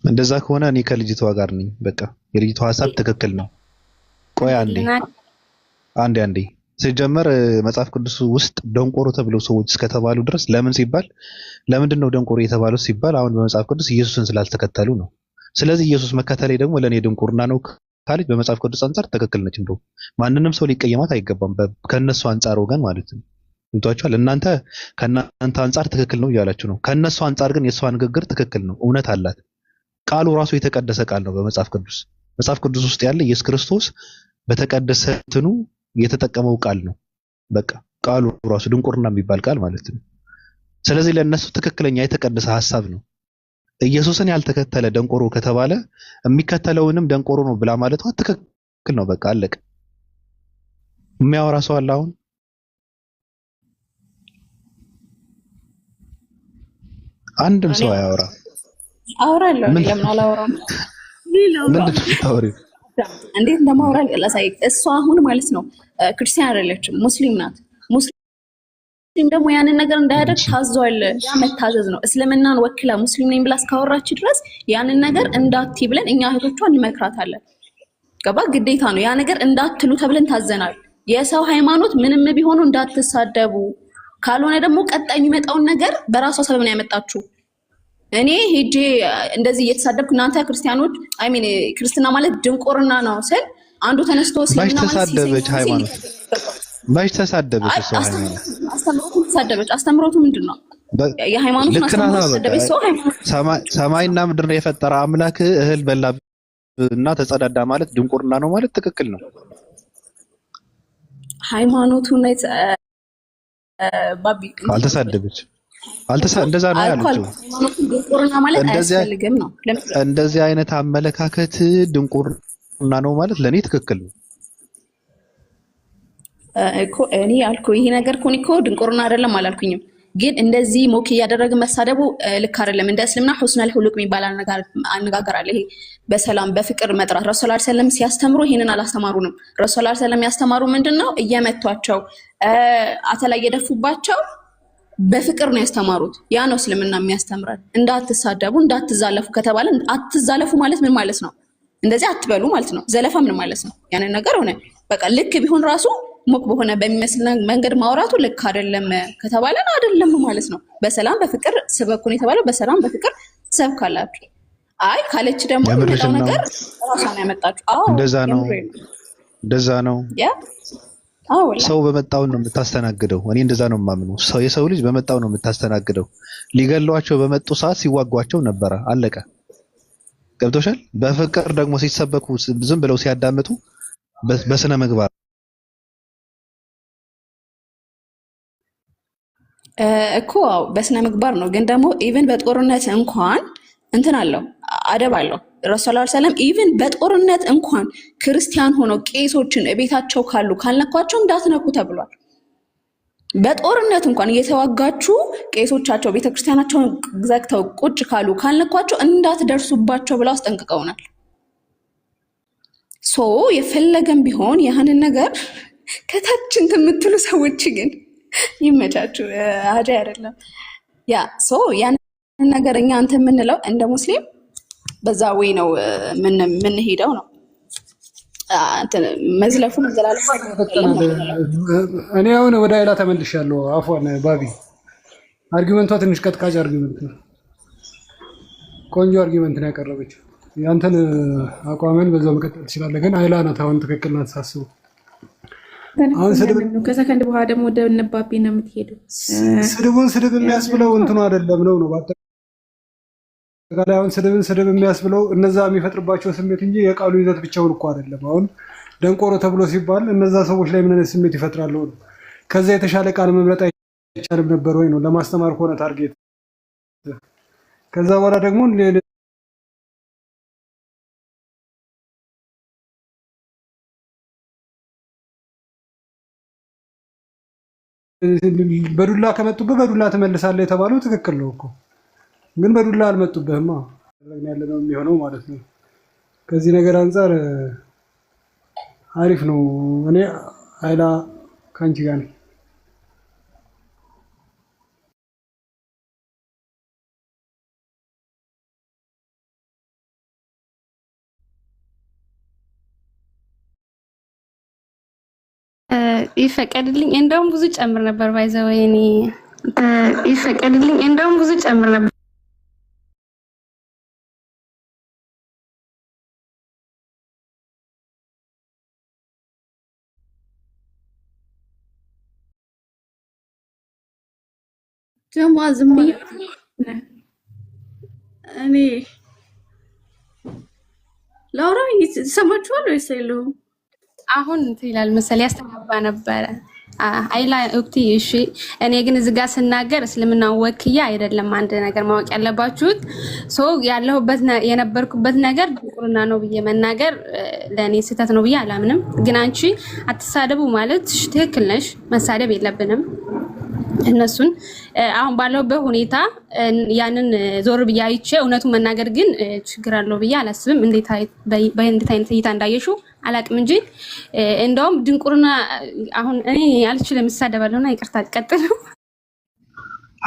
እንደዛ ከሆነ እኔ ከልጅቷ ጋር ነኝ። በቃ የልጅቷ ሀሳብ ትክክል ነው። ቆይ አንዴ ሲጀመር መጽሐፍ ቅዱስ ውስጥ ደንቆሮ ተብለው ሰዎች እስከተባሉ ድረስ ለምንድን ነው ደንቆሮ የተባሉት ሲባል አሁን በመጽሐፍ ቅዱስ ኢየሱስን ስላልተከተሉ ነው። ስለዚህ ኢየሱስ መከተሌ ደግሞ ለኔ ድንቁርና ነው ካለች በመጽሐፍ ቅዱስ አንጻር ትክክል ነች። እንደው ማንንም ሰው ሊቀየማት አይገባም። ከነሱ አንጻር ወገን ማለት ነው። እንቷቸዋል እናንተ ከእናንተ አንጻር ትክክል ነው እያላችሁ ነው። ከነሱ አንጻር ግን የእሷ ንግግር ትክክል ነው፣ እውነት አላት። ቃሉ ራሱ የተቀደሰ ቃል ነው። በመጽሐፍ ቅዱስ ውስጥ ያለ ኢየሱስ ክርስቶስ በተቀደሰ እንትኑ የተጠቀመው ቃል ነው። በቃ ቃሉ ራሱ ድንቁርና የሚባል ቃል ማለት ነው። ስለዚህ ለነሱ ትክክለኛ የተቀደሰ ሐሳብ ነው። ኢየሱስን ያልተከተለ ደንቆሮ ከተባለ የሚከተለውንም ደንቆሮ ነው ብላ ማለቷ ትክክል ነው። በቃ አለቀ። የሚያወራ ሰው አለ አሁን? አንድም ሰው አያወራ። አወራለሁ። ለምን አላወራም? ምንድን ነው የምታወሪው? እንዴት እንደማወራ ላሳይክ። እሷ አሁን ማለት ነው ክርስቲያን አይደለችም፣ ሙስሊም ናት። ሙስሊም ደግሞ ያንን ነገር እንዳያደርግ ታዟል። ያ መታዘዝ ነው። እስልምናን ወክላ ሙስሊም ነኝ ብላ እስካወራች ድረስ ያንን ነገር እንዳትይ ብለን እኛ እህቶቿ እንመክራታለን። ገባ? ግዴታ ነው። ያ ነገር እንዳትሉ ተብለን ታዘናል። የሰው ሃይማኖት ምንም ቢሆኑ እንዳትሳደቡ፣ ካልሆነ ደግሞ ቀጣይ የሚመጣውን ነገር በራሷ ሰበብ ነው ያመጣችሁ። እኔ ሄጄ እንደዚህ እየተሳደብኩ እናንተ ክርስቲያኖች አይ ሚን ክርስትና ማለት ድንቁርና ነው ስል አንዱ ተነስቶ እስልምና ማለት ተሳደበች ሃይማኖት ባይሽ ተሳደበች እሷ ሃይማኖት ተሳደበች። አስተምሮቱ ምንድነው? የሃይማኖት ተሳደበች። ሰው ሰማይና ምድር የፈጠረ አምላክ እህል በላ እና ተጸዳዳ ማለት ድንቁርና ነው ማለት ትክክል ነው። ሃይማኖቱ ነው ባቢ አልተሳደበች እንደዛ ነው ያለችው። እንደዚህ አይነት አመለካከት ድንቁርና ነው ማለት ለኔ ትክክል ነው እኮ። እኔ አልኩ ይሄ ነገር እኮ ድንቁርና አይደለም አላልኩኝም፣ ግን እንደዚህ ሞክ እያደረግን መሳደቡ ልክ አይደለም። እንደ እስልምና ሁስነል ሁሉቅ የሚባል አነጋገር አለ። ይሄ በሰላም በፍቅር መጥራት ረሱል ሰለላሁ ዐለይሂ ወሰለም ሲያስተምሩ ይሄንን አላስተማሩንም። ረሱል ሰለላሁ ዐለይሂ ወሰለም ያስተማሩ ምንድነው? እየመቷቸው አተላ እየደፉባቸው በፍቅር ነው ያስተማሩት። ያ ነው እስልምና የሚያስተምረን። እንዳትሳደቡ እንዳትዛለፉ ከተባለ አትዛለፉ ማለት ምን ማለት ነው? እንደዚህ አትበሉ ማለት ነው። ዘለፋ ምን ማለት ነው? ያንን ነገር ሆነ በቃ ልክ ቢሆን ራሱ ሞቅ በሆነ በሚመስል መንገድ ማውራቱ ልክ አይደለም ከተባለን አይደለም ማለት ነው። በሰላም በፍቅር ስበኩን የተባለው በሰላም በፍቅር ሰብካላችሁ። አይ ካለች ደግሞ የሚመጣው ነገር ራሷ ነው ያመጣችሁ። አዎ እንደዛ ነው። ሰው በመጣው ነው የምታስተናግደው። እኔ እንደዛ ነው የማምነው። የሰው ልጅ በመጣው ነው የምታስተናግደው። ሊገሏቸው በመጡ ሰዓት ሲዋጓቸው ነበረ። አለቀ። ገብቶሻል? በፍቅር ደግሞ ሲሰበኩ ዝም ብለው ሲያዳምጡ በስነ ምግባር እኮ በስነ ምግባር ነው። ግን ደግሞ ኢቭን በጦርነት እንኳን እንትን አለው አደብ አለው። ረሱል ሰለላሁ ዐለይሂ ወሰለም ኢቭን በጦርነት እንኳን ክርስቲያን ሆነው ቄሶችን ቤታቸው ካሉ ካልነኳቸው እንዳትነኩ ተብሏል። በጦርነት እንኳን እየተዋጋችሁ ቄሶቻቸው ቤተክርስቲያናቸውን ዘግተው ቁጭ ካሉ ካልነኳቸው እንዳትደርሱባቸው ብለው አስጠንቅቀውናል። ሶ የፈለገም ቢሆን ያህንን ነገር ከታች እንትን የምትሉ ሰዎች ግን ይመቻችሁ። አጃ አይደለም ያ ሶ ያንን ነገር እኛ እንትን የምንለው እንደ ሙስሊም በዛ ወይ ነው የምንሄደው ነው። መዝለፉ መዘላለፉ እኔ አሁን ወደ አይላ ተመልሻለሁ። አፏን ባቢ አርጊመንቷ ትንሽ ቀጥቃጭ አርጊመንት ነው። ቆንጆ አርጊመንት ነው ያቀረበችው። ያንተን አቋምን በዛው መቀጠል ትችላለህ። ግን አይላ ናት አሁን ትክክል ናት ሳስበው። አሁን ከሰከንድ በኋላ ደግሞ ወደ ነባቢ ነው የምትሄደው። ስድቡን ስድብ የሚያስብለው እንትኑ አይደለም ነው በአጠቃላይ አሁን ስድብን ስድብ የሚያስብለው እነዛ የሚፈጥርባቸው ስሜት እንጂ የቃሉ ይዘት ብቻውን እኮ አይደለም። አሁን ደንቆሮ ተብሎ ሲባል እነዛ ሰዎች ላይ ምን አይነት ስሜት ይፈጥራሉ ነው። ከዛ የተሻለ ቃል መምረጥ አይቻልም ነበር ወይ ነው ለማስተማር ከሆነ ታርጌት። ከዛ በኋላ ደግሞ በዱላ ከመጡብህ በዱላ ትመልሳለህ የተባለው ትክክል ነው እኮ። ግን በዱላ አልመጡብህማ ያለ ነው የሚሆነው ማለት ነው። ከዚህ ነገር አንፃር አሪፍ ነው። እኔ አይላ ካንቺ ጋር ነኝ። ይፈቀድልኝ እንደውም ብዙ ጨምር ነበር ባይዘው እኔ ይፈቀድልኝ እንደውም ብዙ ጨምር ነበር። ጀማ ዝም እኔ ላውራ ይሰማችኋል ወይስ አይሉም? አሁን እንትን ይላል መሰለኝ ያስተጋባ ነበረ። አይላ ኦክቲ እሺ። እኔ ግን እዚህ ጋር ስናገር እስልምና ወክያ አይደለም። አንድ ነገር ማወቅ ያለባችሁት ሰው ያለሁበት የነበርኩበት ነገር ድንቁርና ነው ብዬ መናገር ለኔ ስህተት ነው ብዬ አላምንም። ግን አንቺ አትሳደቡ ማለት ትክክል ነሽ። መሳደብ የለብንም እነሱን አሁን ባለውበት ሁኔታ ያንን ዞር ብዬ አይቼ እውነቱን መናገር ግን ችግር አለው ብዬ አላስብም። እንዴት አይነት እይታ እንዳየሽው አላቅም እንጂ እንደውም ድንቁርና አሁን እኔ አልችልም እሳደባለሁና ይቅርታ ቀጥሉ።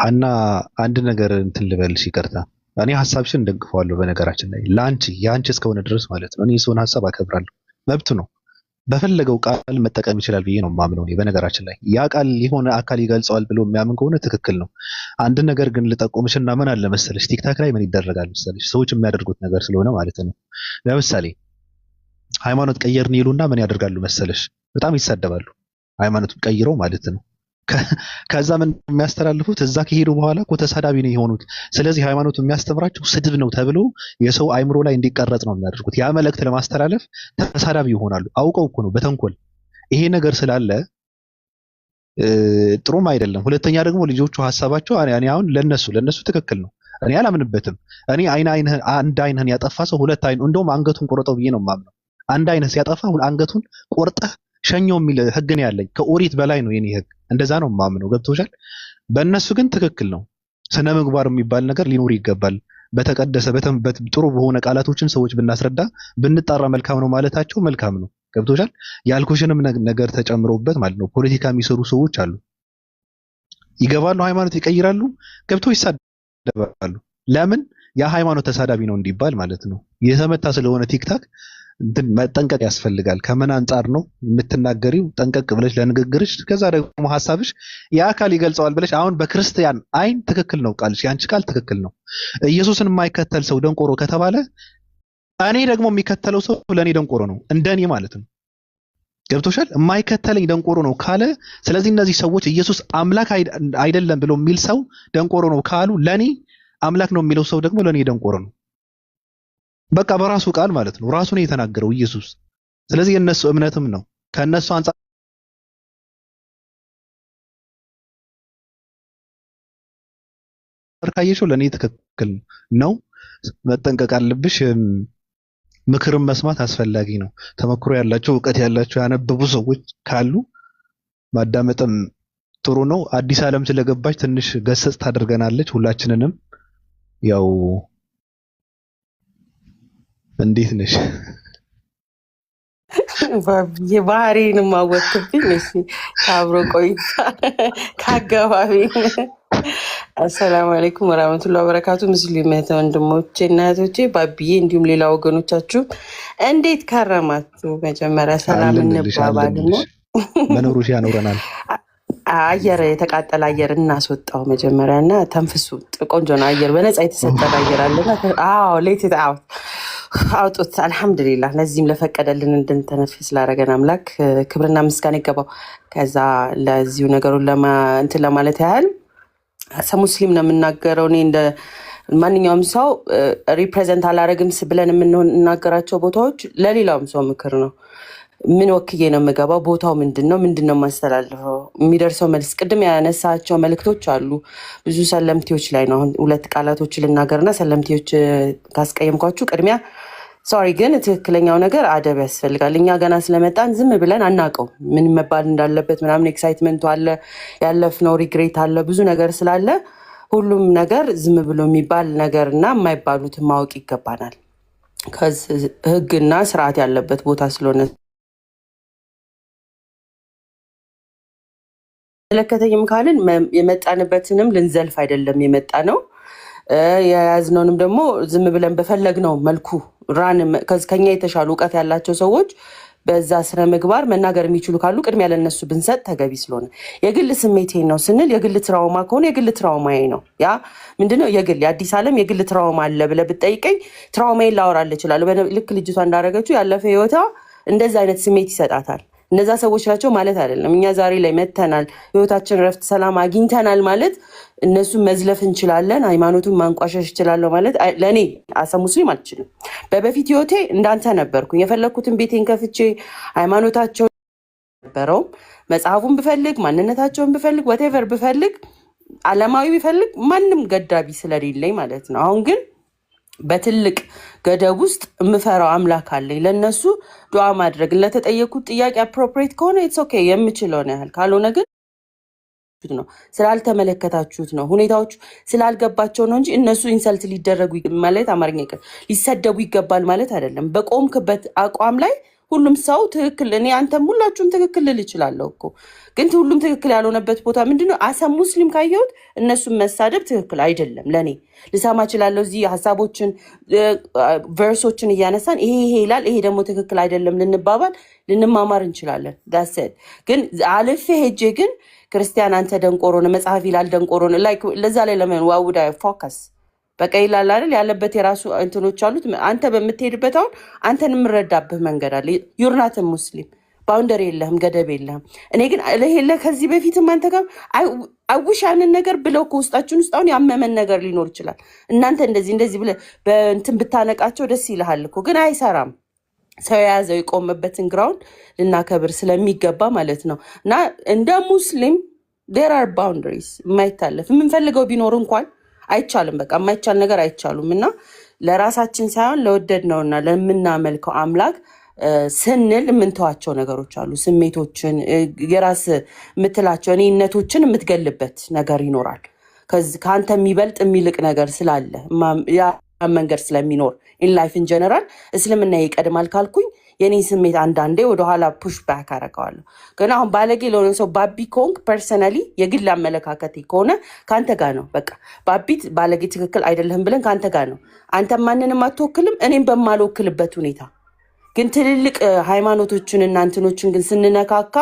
እና አንድ ነገር እንትን ልበልሽ፣ ይቅርታ እኔ ሐሳብሽን ደግፈዋለሁ። በነገራችን ላይ ያንቺ እስከሆነ ድረስ ማለት ነው። እኔ የሰውን ሐሳብ አከብራለሁ፣ መብቱ ነው። በፈለገው ቃል መጠቀም ይችላል ብዬ ነው የማምነው። በነገራችን ላይ ያ ቃል የሆነ አካል ይገልጸዋል ብሎ የሚያምን ከሆነ ትክክል ነው። አንድ ነገር ግን ልጠቆምሽና ምን አለ መሰለሽ፣ ቲክታክ ላይ ምን ይደረጋል መሰለሽ፣ ሰዎች የሚያደርጉት ነገር ስለሆነ ማለት ነው። ለምሳሌ ሃይማኖት ቀየርን ይሉና ምን ያደርጋሉ መሰለሽ፣ በጣም ይሳደባሉ። ሃይማኖቱን ቀይረው ማለት ነው። ከዛ ምን የሚያስተላልፉት እዛ ከሄዱ በኋላ እኮ ተሳዳቢ ነው የሆኑት። ስለዚህ ሃይማኖቱ የሚያስተምራቸው ስድብ ነው ተብሎ የሰው አይምሮ ላይ እንዲቀረጽ ነው የሚያደርጉት። ያ መልእክት ለማስተላለፍ ተሳዳቢ ይሆናሉ። አውቀው እኮ ነው በተንኮል። ይሄ ነገር ስላለ ጥሩም አይደለም። ሁለተኛ ደግሞ ልጆቹ ሐሳባቸው እኔ አሁን ለነሱ ትክክል ነው። እኔ አላምንበትም። እኔ አንድ አይንህን ያጠፋ ሰው ሁለት አይኑ እንደውም አንገቱን ቆርጠው ብዬ ነው የማምነው። አንድ አይንህ ሲያጠፋ አንገቱን ቆርጠህ ሸኘው የሚል ህግ ነው ያለኝ። ከኦሪት በላይ ነው የኔ ህግ። እንደዛ ነው የማምነው። ገብቶሻል? በእነሱ ግን ትክክል ነው። ስነ ምግባር የሚባል ነገር ሊኖር ይገባል። በተቀደሰ ጥሩ በሆነ ቃላቶችን ሰዎች ብናስረዳ ብንጣራ መልካም ነው ማለታቸው መልካም ነው። ገብቶሻል? ያልኩሽንም ነገር ተጨምሮበት ማለት ነው። ፖለቲካ የሚሰሩ ሰዎች አሉ፣ ይገባሉ፣ ሃይማኖት ይቀይራሉ፣ ገብተው ይሳደባሉ። ለምን? ያ ሃይማኖት ተሳዳቢ ነው እንዲባል ማለት ነው። የተመታ ስለሆነ ቲክታክ መጠንቀቅ ያስፈልጋል። ከምን አንጻር ነው የምትናገሪው? ጠንቀቅ ብለሽ ለንግግርሽ፣ ከዛ ደግሞ ሐሳብሽ የአካል ይገልጸዋል ብለሽ አሁን በክርስቲያን አይን ትክክል ነው ቃልሽ፣ ያንቺ ቃል ትክክል ነው። ኢየሱስን የማይከተል ሰው ደንቆሮ ከተባለ እኔ ደግሞ የሚከተለው ሰው ለኔ ደንቆሮ ነው፣ እንደኔ ማለት ነው። ገብቶሻል? የማይከተለኝ ደንቆሮ ነው ካለ፣ ስለዚህ እነዚህ ሰዎች ኢየሱስ አምላክ አይደለም ብሎ የሚል ሰው ደንቆሮ ነው ካሉ፣ ለኔ አምላክ ነው የሚለው ሰው ደግሞ ለኔ ደንቆሮ ነው። በቃ በራሱ ቃል ማለት ነው። ራሱ ነው የተናገረው ኢየሱስ። ስለዚህ የነሱ እምነትም ነው። ከነሱ አንጻር ካየሽው ለኔ ትክክል ነው። መጠንቀቅ አለብሽ። ምክርም መስማት አስፈላጊ ነው። ተመክሮ ያላቸው እውቀት ያላቸው ያነበቡ ሰዎች ካሉ ማዳመጥም ጥሩ ነው። አዲስ ዓለም ስለገባች ትንሽ ገሰጽ ታደርገናለች ሁላችንንም። ያው እንዴት ነሽ? ባህሪንም አወቅብኝ። እሺ አብሮ ቆይታ ከአገባቢ። አሰላሙ አለይኩም ወራህመቱላሂ ወበረካቱ። ሙስሊም እህት ወንድሞቼ እና እህቶቼ፣ ባቢዬ እንዲሁም ሌላ ወገኖቻችሁ እንዴት ከረማችሁ? መጀመሪያ ሰላም እንባባልና መኖሩሽ ያኖረናል። አየር የተቃጠለ አየር እናስወጣው መጀመሪያ እና ተንፍሱ። ቆንጆ ነው አየር፣ በነፃ የተሰጠ አየር አለና ሌት አውጡት። አልሐምዱሊላህ ለዚህም ለፈቀደልን እንድንተነፍስ ላደረገን አምላክ ክብርና ምስጋና ይገባው። ከዛ ለዚሁ ነገሩን እንትን ለማለት ያህል ሙስሊም ነው የምናገረው። እኔ እንደ ማንኛውም ሰው ሪፕሬዘንት አላረግም ብለን የምንናገራቸው ቦታዎች ለሌላውም ሰው ምክር ነው። ምን ወክዬ ነው የምገባው? ቦታው ምንድን ነው ማስተላልፈው? የሚደርሰው መልስ ቅድም ያነሳቸው መልእክቶች አሉ ብዙ ሰለምቴዎች ላይ ነው። አሁን ሁለት ቃላቶች ልናገርና ሰለምቴዎች ካስቀየምኳችሁ ቅድሚያ ሶሪ። ግን ትክክለኛው ነገር አደብ ያስፈልጋል። እኛ ገና ስለመጣን ዝም ብለን አናውቀው ምን መባል እንዳለበት ምናምን። ኤክሳይትመንቱ አለ፣ ያለፍነው ሪግሬት አለ፣ ብዙ ነገር ስላለ ሁሉም ነገር ዝም ብሎ የሚባል ነገር እና የማይባሉትን ማወቅ ይገባናል። ህግና ስርዓት ያለበት ቦታ ስለሆነ መለከተኝም ካልን የመጣንበትንም ልንዘልፍ አይደለም የመጣ ነው። የያዝነውንም ደግሞ ዝም ብለን በፈለግነው መልኩ ከኛ የተሻሉ እውቀት ያላቸው ሰዎች በዛ ስነ ምግባር መናገር የሚችሉ ካሉ ቅድሚያ ለነሱ ብንሰጥ ተገቢ ስለሆነ፣ የግል ስሜቴ ነው ስንል የግል ትራውማ ከሆነ የግል ትራውማዬ ነው። ያ ምንድነው? የአዲስ ዓለም የግል ትራውማ አለ ብለህ ብትጠይቀኝ ትራውማዬን ላወራልህ እችላለሁ። ልክ ልጅቷ እንዳደረገችው ያለፈ ህይወቷ እንደዛ አይነት ስሜት ይሰጣታል። እነዛ ሰዎች ናቸው ማለት አይደለም። እኛ ዛሬ ላይ መተናል፣ ህይወታችን ረፍት ሰላም አግኝተናል ማለት እነሱን መዝለፍ እንችላለን፣ ሃይማኖቱን ማንቋሸሽ እችላለሁ ማለት ለእኔ አሰ ሙስሊም አልችልም። በበፊት ህይወቴ እንዳንተ ነበርኩኝ። የፈለግኩትን ቤቴን ከፍቼ ሃይማኖታቸው ነበረው መጽሐፉን ብፈልግ ማንነታቸውን ብፈልግ whatever ብፈልግ ዓለማዊ ብፈልግ ማንም ገዳቢ ስለሌለኝ ማለት ነው። አሁን ግን በትልቅ ገደብ ውስጥ የምፈራው አምላክ አለኝ። ለነሱ ዱዓ ማድረግ ለተጠየቁት ጥያቄ appropriate ከሆነ it's okay የምችለው ነው ያህል ካልሆነ ግን ነው ስላልተመለከታችሁት ነው ሁኔታዎች ስላልገባቸው ነው እንጂ እነሱ ኢንሰልት ሊደረጉ ማለት አማርኛ ሊሰደቡ ይገባል ማለት አይደለም። በቆምክበት አቋም ላይ ሁሉም ሰው ትክክል እኔ አንተም ሁላችሁም ትክክል ልል ይችላልው እኮ ግን ሁሉም ትክክል ያልሆነበት ቦታ ምንድነው? አሰ ሙስሊም ካየሁት እነሱን መሳደብ ትክክል አይደለም። ለኔ ልሰማ ይችላልው እዚህ ሐሳቦችን ቨርሶችን እያነሳን ይሄ ይላል ይሄ ደግሞ ትክክል አይደለም ልንባባል ልንማማር እንችላለን። that's it ግን አልፌ ሄጄ ግን ክርስቲያን አንተ ደንቆሮ ነው መጽሐፍ ይላል ደንቆሮ ነው ላይክ ለዛ ላይ ለምን ዋውዳ ፎከስ በቃ ይላል አይደል ያለበት የራሱ እንትኖች አሉት። አንተ በመትሄድበት አሁን አንተን ምረዳብህ መንገድ አለ። you're not a muslim ባውንደሪ የለህም ገደብ የለህም። እኔ ግን ለሄለ ከዚህ በፊትም አንተ ጋር አውሽ ያንን ነገር ብለው ከውስጣችን ውስጥ አሁን ያመመን ነገር ሊኖር ይችላል። እናንተ እንደዚህ ብለ በእንትን ብታነቃቸው ደስ ይልሃል እኮ ግን አይሰራም። ሰው የያዘው የቆመበትን ግራውንድ ልናከብር ስለሚገባ ማለት ነው። እና እንደ ሙስሊም there are boundaries የማይታለፍ የምንፈልገው ቢኖር እንኳን አይቻልም። በቃ የማይቻል ነገር አይቻሉም። እና ለራሳችን ሳይሆን ለወደድነውና ለምናመልከው አምላክ ስንል የምንተዋቸው ነገሮች አሉ። ስሜቶችን የራስ የምትላቸው እኔነቶችን የምትገልበት ነገር ይኖራል። ከአንተ የሚበልጥ የሚልቅ ነገር ስላለ ያ መንገድ ስለሚኖር in life in general እስልምና ይቀድማል ካልኩኝ የኔ ስሜት አንዳንዴ ወደ ኋላ ፑሽ ባክ አረጋዋለሁ። ግን አሁን ባለጌ ለሆነ ሰው ባቢ ኮንክ ፐርሰናሊ የግል አመለካከቴ ከሆነ ካንተ ጋር ነው። በቃ ባቢት ባለጌ ትክክል አይደለም ብለን ካንተ ጋር ነው። አንተ ማንንም አትወክልም እኔም በማልወክልበት ሁኔታ ግን ትልልቅ ሃይማኖቶችን እና እንትኖችን ግን ስንነካካ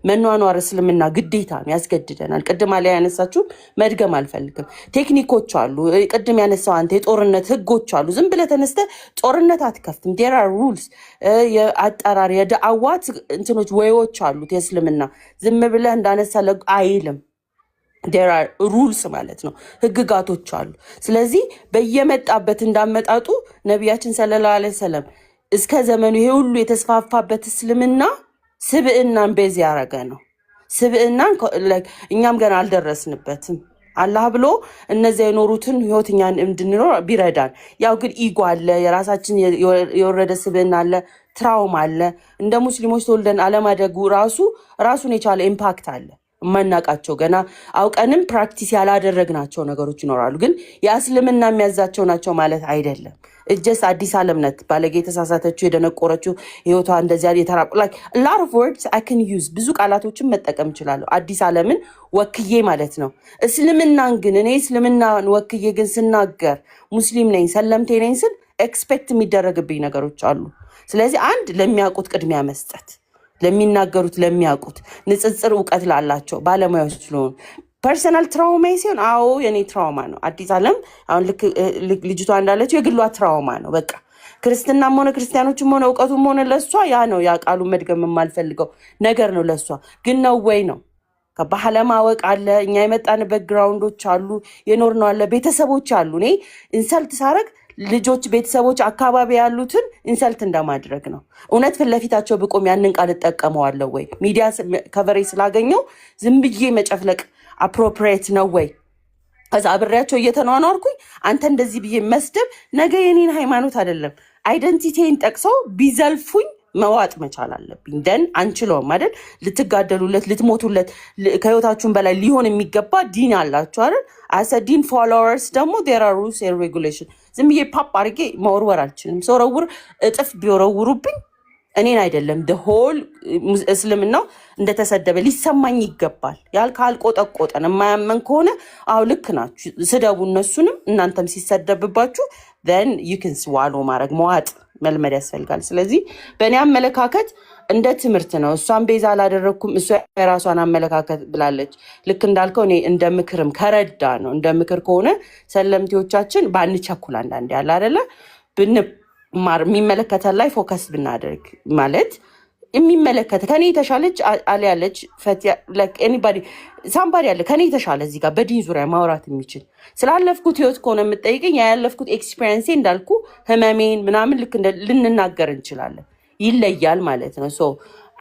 መኗኗር እስልምና ግዴታ ነው ያስገድደናል። ቅድም ላይ ያነሳችሁ መድገም አልፈልግም። ቴክኒኮች አሉ። ቅድም ያነሳው አንተ የጦርነት ህጎች አሉ። ዝም ብለህ ተነስተህ ጦርነት አትከፍትም። there are rules የአጠራር የዳዕዋት እንትኖች ወይዎች አሉት የእስልምና ዝም ብለህ እንዳነሳ አይልም። there are rules ማለት ነው ህግጋቶች አሉ። ስለዚህ በየመጣበት እንዳመጣጡ ነብያችን ሰለላሁ ዐለይሂ ወሰለም እስከ ዘመኑ ይሄ ሁሉ የተስፋፋበት እስልምና ስብዕናን ቤዝ ያረገ ነው። ስብዕናን እኛም ገና አልደረስንበትም። አላህ ብሎ እነዚያ የኖሩትን ህይወትኛን እንድንኖር ቢረዳን። ያው ግን ኢጎ አለ፣ የራሳችን የወረደ ስብዕና አለ፣ ትራውማ አለ። እንደ ሙስሊሞች ተወልደን አለማደጉ ራሱን የቻለ ኢምፓክት አለ። ማናቃቸው ገና አውቀንም ፕራክቲስ ያላደረግናቸው ነገሮች ይኖራሉ። ግን የእስልምና የሚያዛቸው ናቸው ማለት አይደለም። እጀስ አዲስ ዓለምነት ባለጌ ተሳሳተችው የደነቆረችው ህይወቷ እንደዚያ የተራቁ like a lot of words I can use ብዙ ቃላቶችን መጠቀም እችላለሁ አዲስ ዓለምን ወክዬ ማለት ነው። እስልምናን ግን እኔ እስልምናን ወክዬ ግን ስናገር ሙስሊም ነኝ ሰለምቴ ነኝ ስል ኤክስፔክት የሚደረግብኝ ነገሮች አሉ። ስለዚህ አንድ ለሚያውቁት ቅድሚያ መስጠት ለሚናገሩት ለሚያውቁት ንጽጽር ዕውቀት ላላቸው ባለሙያዎች ስለሆኑ ፐርሰናል ትራውማ ሲሆን አዎ የኔ ትራውማ ነው። አዲስ ዓለም አሁን ልጅቷ እንዳለችው የግሏ ትራውማ ነው። በቃ ክርስትናም ሆነ ክርስቲያኖችም ሆነ ዕውቀቱም ሆነ ለሷ ያ ነው ያ ቃሉ መድገም የማልፈልገው ነገር ነው ለሷ ግን ነው ወይ ነው ከባህለ ማወቅ አለ። እኛ የመጣንበት ግራውንዶች አሉ የኖርነው አለ ቤተሰቦች አሉ። እኔ ኢንሰልት ሳረግ ልጆች ቤተሰቦች አካባቢ ያሉትን ኢንሰልት እንደማድረግ ነው። እውነት ፍለፊታቸው ብቆም ያንን ቃል ተጠቀመዋለሁ ወይ ሚዲያ ከቨሬጅ ስላገኘው ዝም ብዬ መጨፍለቅ appropriate ነው ወይ? ከዛ አብሬያቸው እየተኗኗርኩኝ አንተ እንደዚህ ብዬ መስደብ ነገ የኔን ሃይማኖት አይደለም አይደንቲቲን ጠቅሰው ቢዘልፉኝ መዋጥ መቻል አለብኝ። ደን አንችለውም አይደል? ልትጋደሉለት ልትሞቱለት ከህይወታችሁን በላይ ሊሆን የሚገባ ዲን አላችሁ አይደል? as a ዲን followers ደግሞ there are rules and regulation ዝም ብዬ ፓፕ አድርጌ መወርወር አልችልም። ሰውረውር እጥፍ ቢወረውሩብኝ እኔን አይደለም the whole እስልምናው እንደተሰደበ ሊሰማኝ ይገባል። ካልቆጠቆጠን የማያመን ከሆነ አው ልክ ናችሁ ስደቡ እነሱንም እናንተም ሲሰደብባችሁ then you can swallow ማድረግ መዋጥ መልመድ ያስፈልጋል። ስለዚህ በእኔ አመለካከት እንደ ትምህርት ነው። እሷን ቤዛ አላደረኩም እሷ የራሷን አመለካከት ብላለች። ልክ እንዳልከው እኔ እንደ ምክርም ከረዳ ነው እንደ ምክር ከሆነ ሰለምቲዎቻችን ባንቸኩል አንዳንዴ ያለ አይደለ የሚመለከተን ላይ ፎከስ ብናደርግ ማለት የሚመለከተ ከኔ የተሻለች አለ ያለች ፈቲያ like anybody somebody አለ ከኔ የተሻለ እዚህ ጋር በዲን ዙሪያ ማውራት የሚችል ስላለፍኩት ህይወት ከሆነ የምጠይቀኝ ያለፍኩት ኤክስፒሪየንስ እንዳልኩ ህመሜን ምናምን ልክ ልንናገር እንችላለን። ይለያል ማለት ነው። ሶ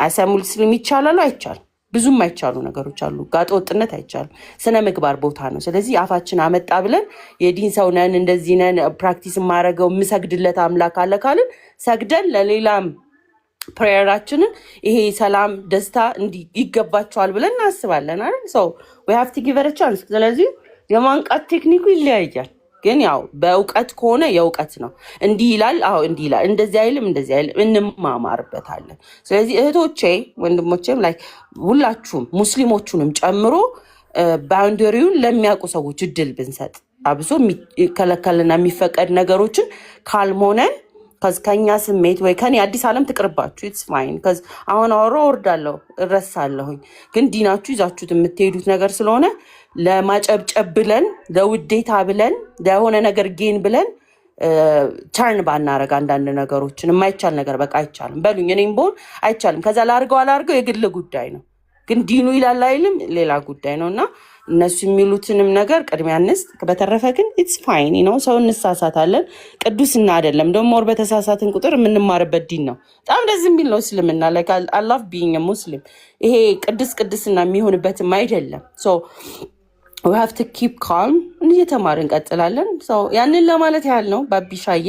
አሰ ሙስሊም ይቻላል አይቻልም? ብዙም አይቻሉ ነገሮች አሉ። ጋጠ ወጥነት አይቻልም። ስነ ምግባር ቦታ ነው። ስለዚህ አፋችን አመጣ ብለን የዲን ሰው ነን እንደዚህ ነን ፕራክቲስ ማረገው ምሰግድለት አምላክ አለ ካልን ሰግደን ለሌላም ፕሬየራችንን ይሄ ሰላም ደስታ ይገባቸዋል ብለን እናስባለን አይደል? ሶ we have to give it a chance። ስለዚህ የማንቃት ቴክኒኩ ይለያያል። ግን ያው በእውቀት ከሆነ የእውቀት ነው። እንዲህ ይላል እንዲህ ይላል እንደዚህ አይልም እንማማርበታለን። ስለዚህ እህቶቼ ወንድሞቼም ላይ ሁላችሁም ሙስሊሞቹንም ጨምሮ ባውንደሪውን ለሚያውቁ ሰዎች እድል ብንሰጥ አብሶ የሚከለከልና የሚፈቀድ ነገሮችን ካልሆነን ከኛ ስሜት ወይ ከኔ አዲስ ዓለም ትቅርባችሁ ኢትስ ፋይን ከዝ አሁን ወርዳለሁ እረሳለሁኝ። ግን ዲናችሁ ይዛችሁት የምትሄዱት ነገር ስለሆነ ለማጨብጨብ ብለን ለውዴታ ብለን ለሆነ ነገር ጌን ብለን ተርን ባናረጋ አንዳንድ ነገሮችን የማይቻል ነገር በቃ አይቻልም በሉኝ። እኔም ቦን አይቻልም ከዛ ላርገው የግል ጉዳይ ነው። ግን ዲኑ ይላል አይልም ሌላ ጉዳይ ነውና እነሱ የሚሉትንም ነገር ቅድሚያ እንስጥ። በተረፈ ግን ኢትስ ፋይን ነው። ሰው እንሳሳታለን። ቅዱስና አይደለም ደግሞ ወር በተሳሳትን ቁጥር የምንማርበት ዲን ነው። በጣም ደስ የሚል ነው እስልምና ላይ I love being a Muslim። ይሄ ቅድስና የሚሆንበትም አይደለም። ሶ we have to keep calm እየተማርን እንቀጥላለን። ሶ ያንን ለማለት ያህል ነው። ባቢሻዬ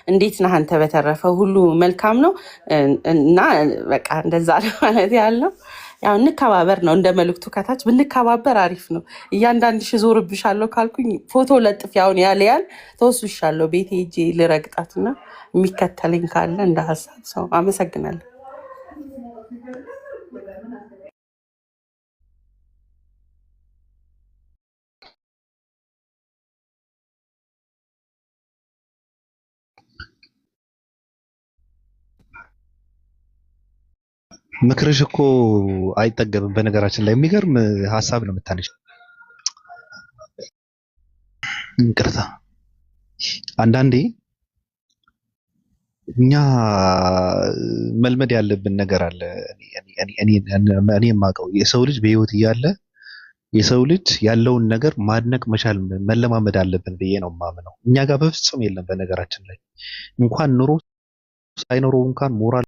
እንዴት ነህ አንተ? በተረፈ ሁሉ መልካም ነው እና በቃ እንደዛ ማለት ያህል ነው። ያው እንከባበር ነው እንደ መልእክቱ ከታች ብንከባበር አሪፍ ነው። እያንዳንድሽ ዞርብሻለሁ ካልኩኝ ፎቶ ለጥፍ ያውን ያለያል ተወስሻለሁ ቤቴ ሄጄ ልረግጣትና የሚከተለኝ ካለ እንደ ሀሳብ ሰው አመሰግናለሁ። ምክርሽ እኮ አይጠገብም። በነገራችን ላይ የሚገርም ሀሳብ ነው የምታነሺው። ይቅርታ አንዳንዴ እኛ መልመድ ያለብን ነገር አለ። እኔ የማውቀው የሰው ልጅ በህይወት እያለ የሰው ልጅ ያለውን ነገር ማድነቅ መቻል መለማመድ አለብን ብዬ ነው የማምነው። እኛ ጋር በፍጹም የለም። በነገራችን ላይ እንኳን ኑሮ ሳይኖረው እንኳን ሞራል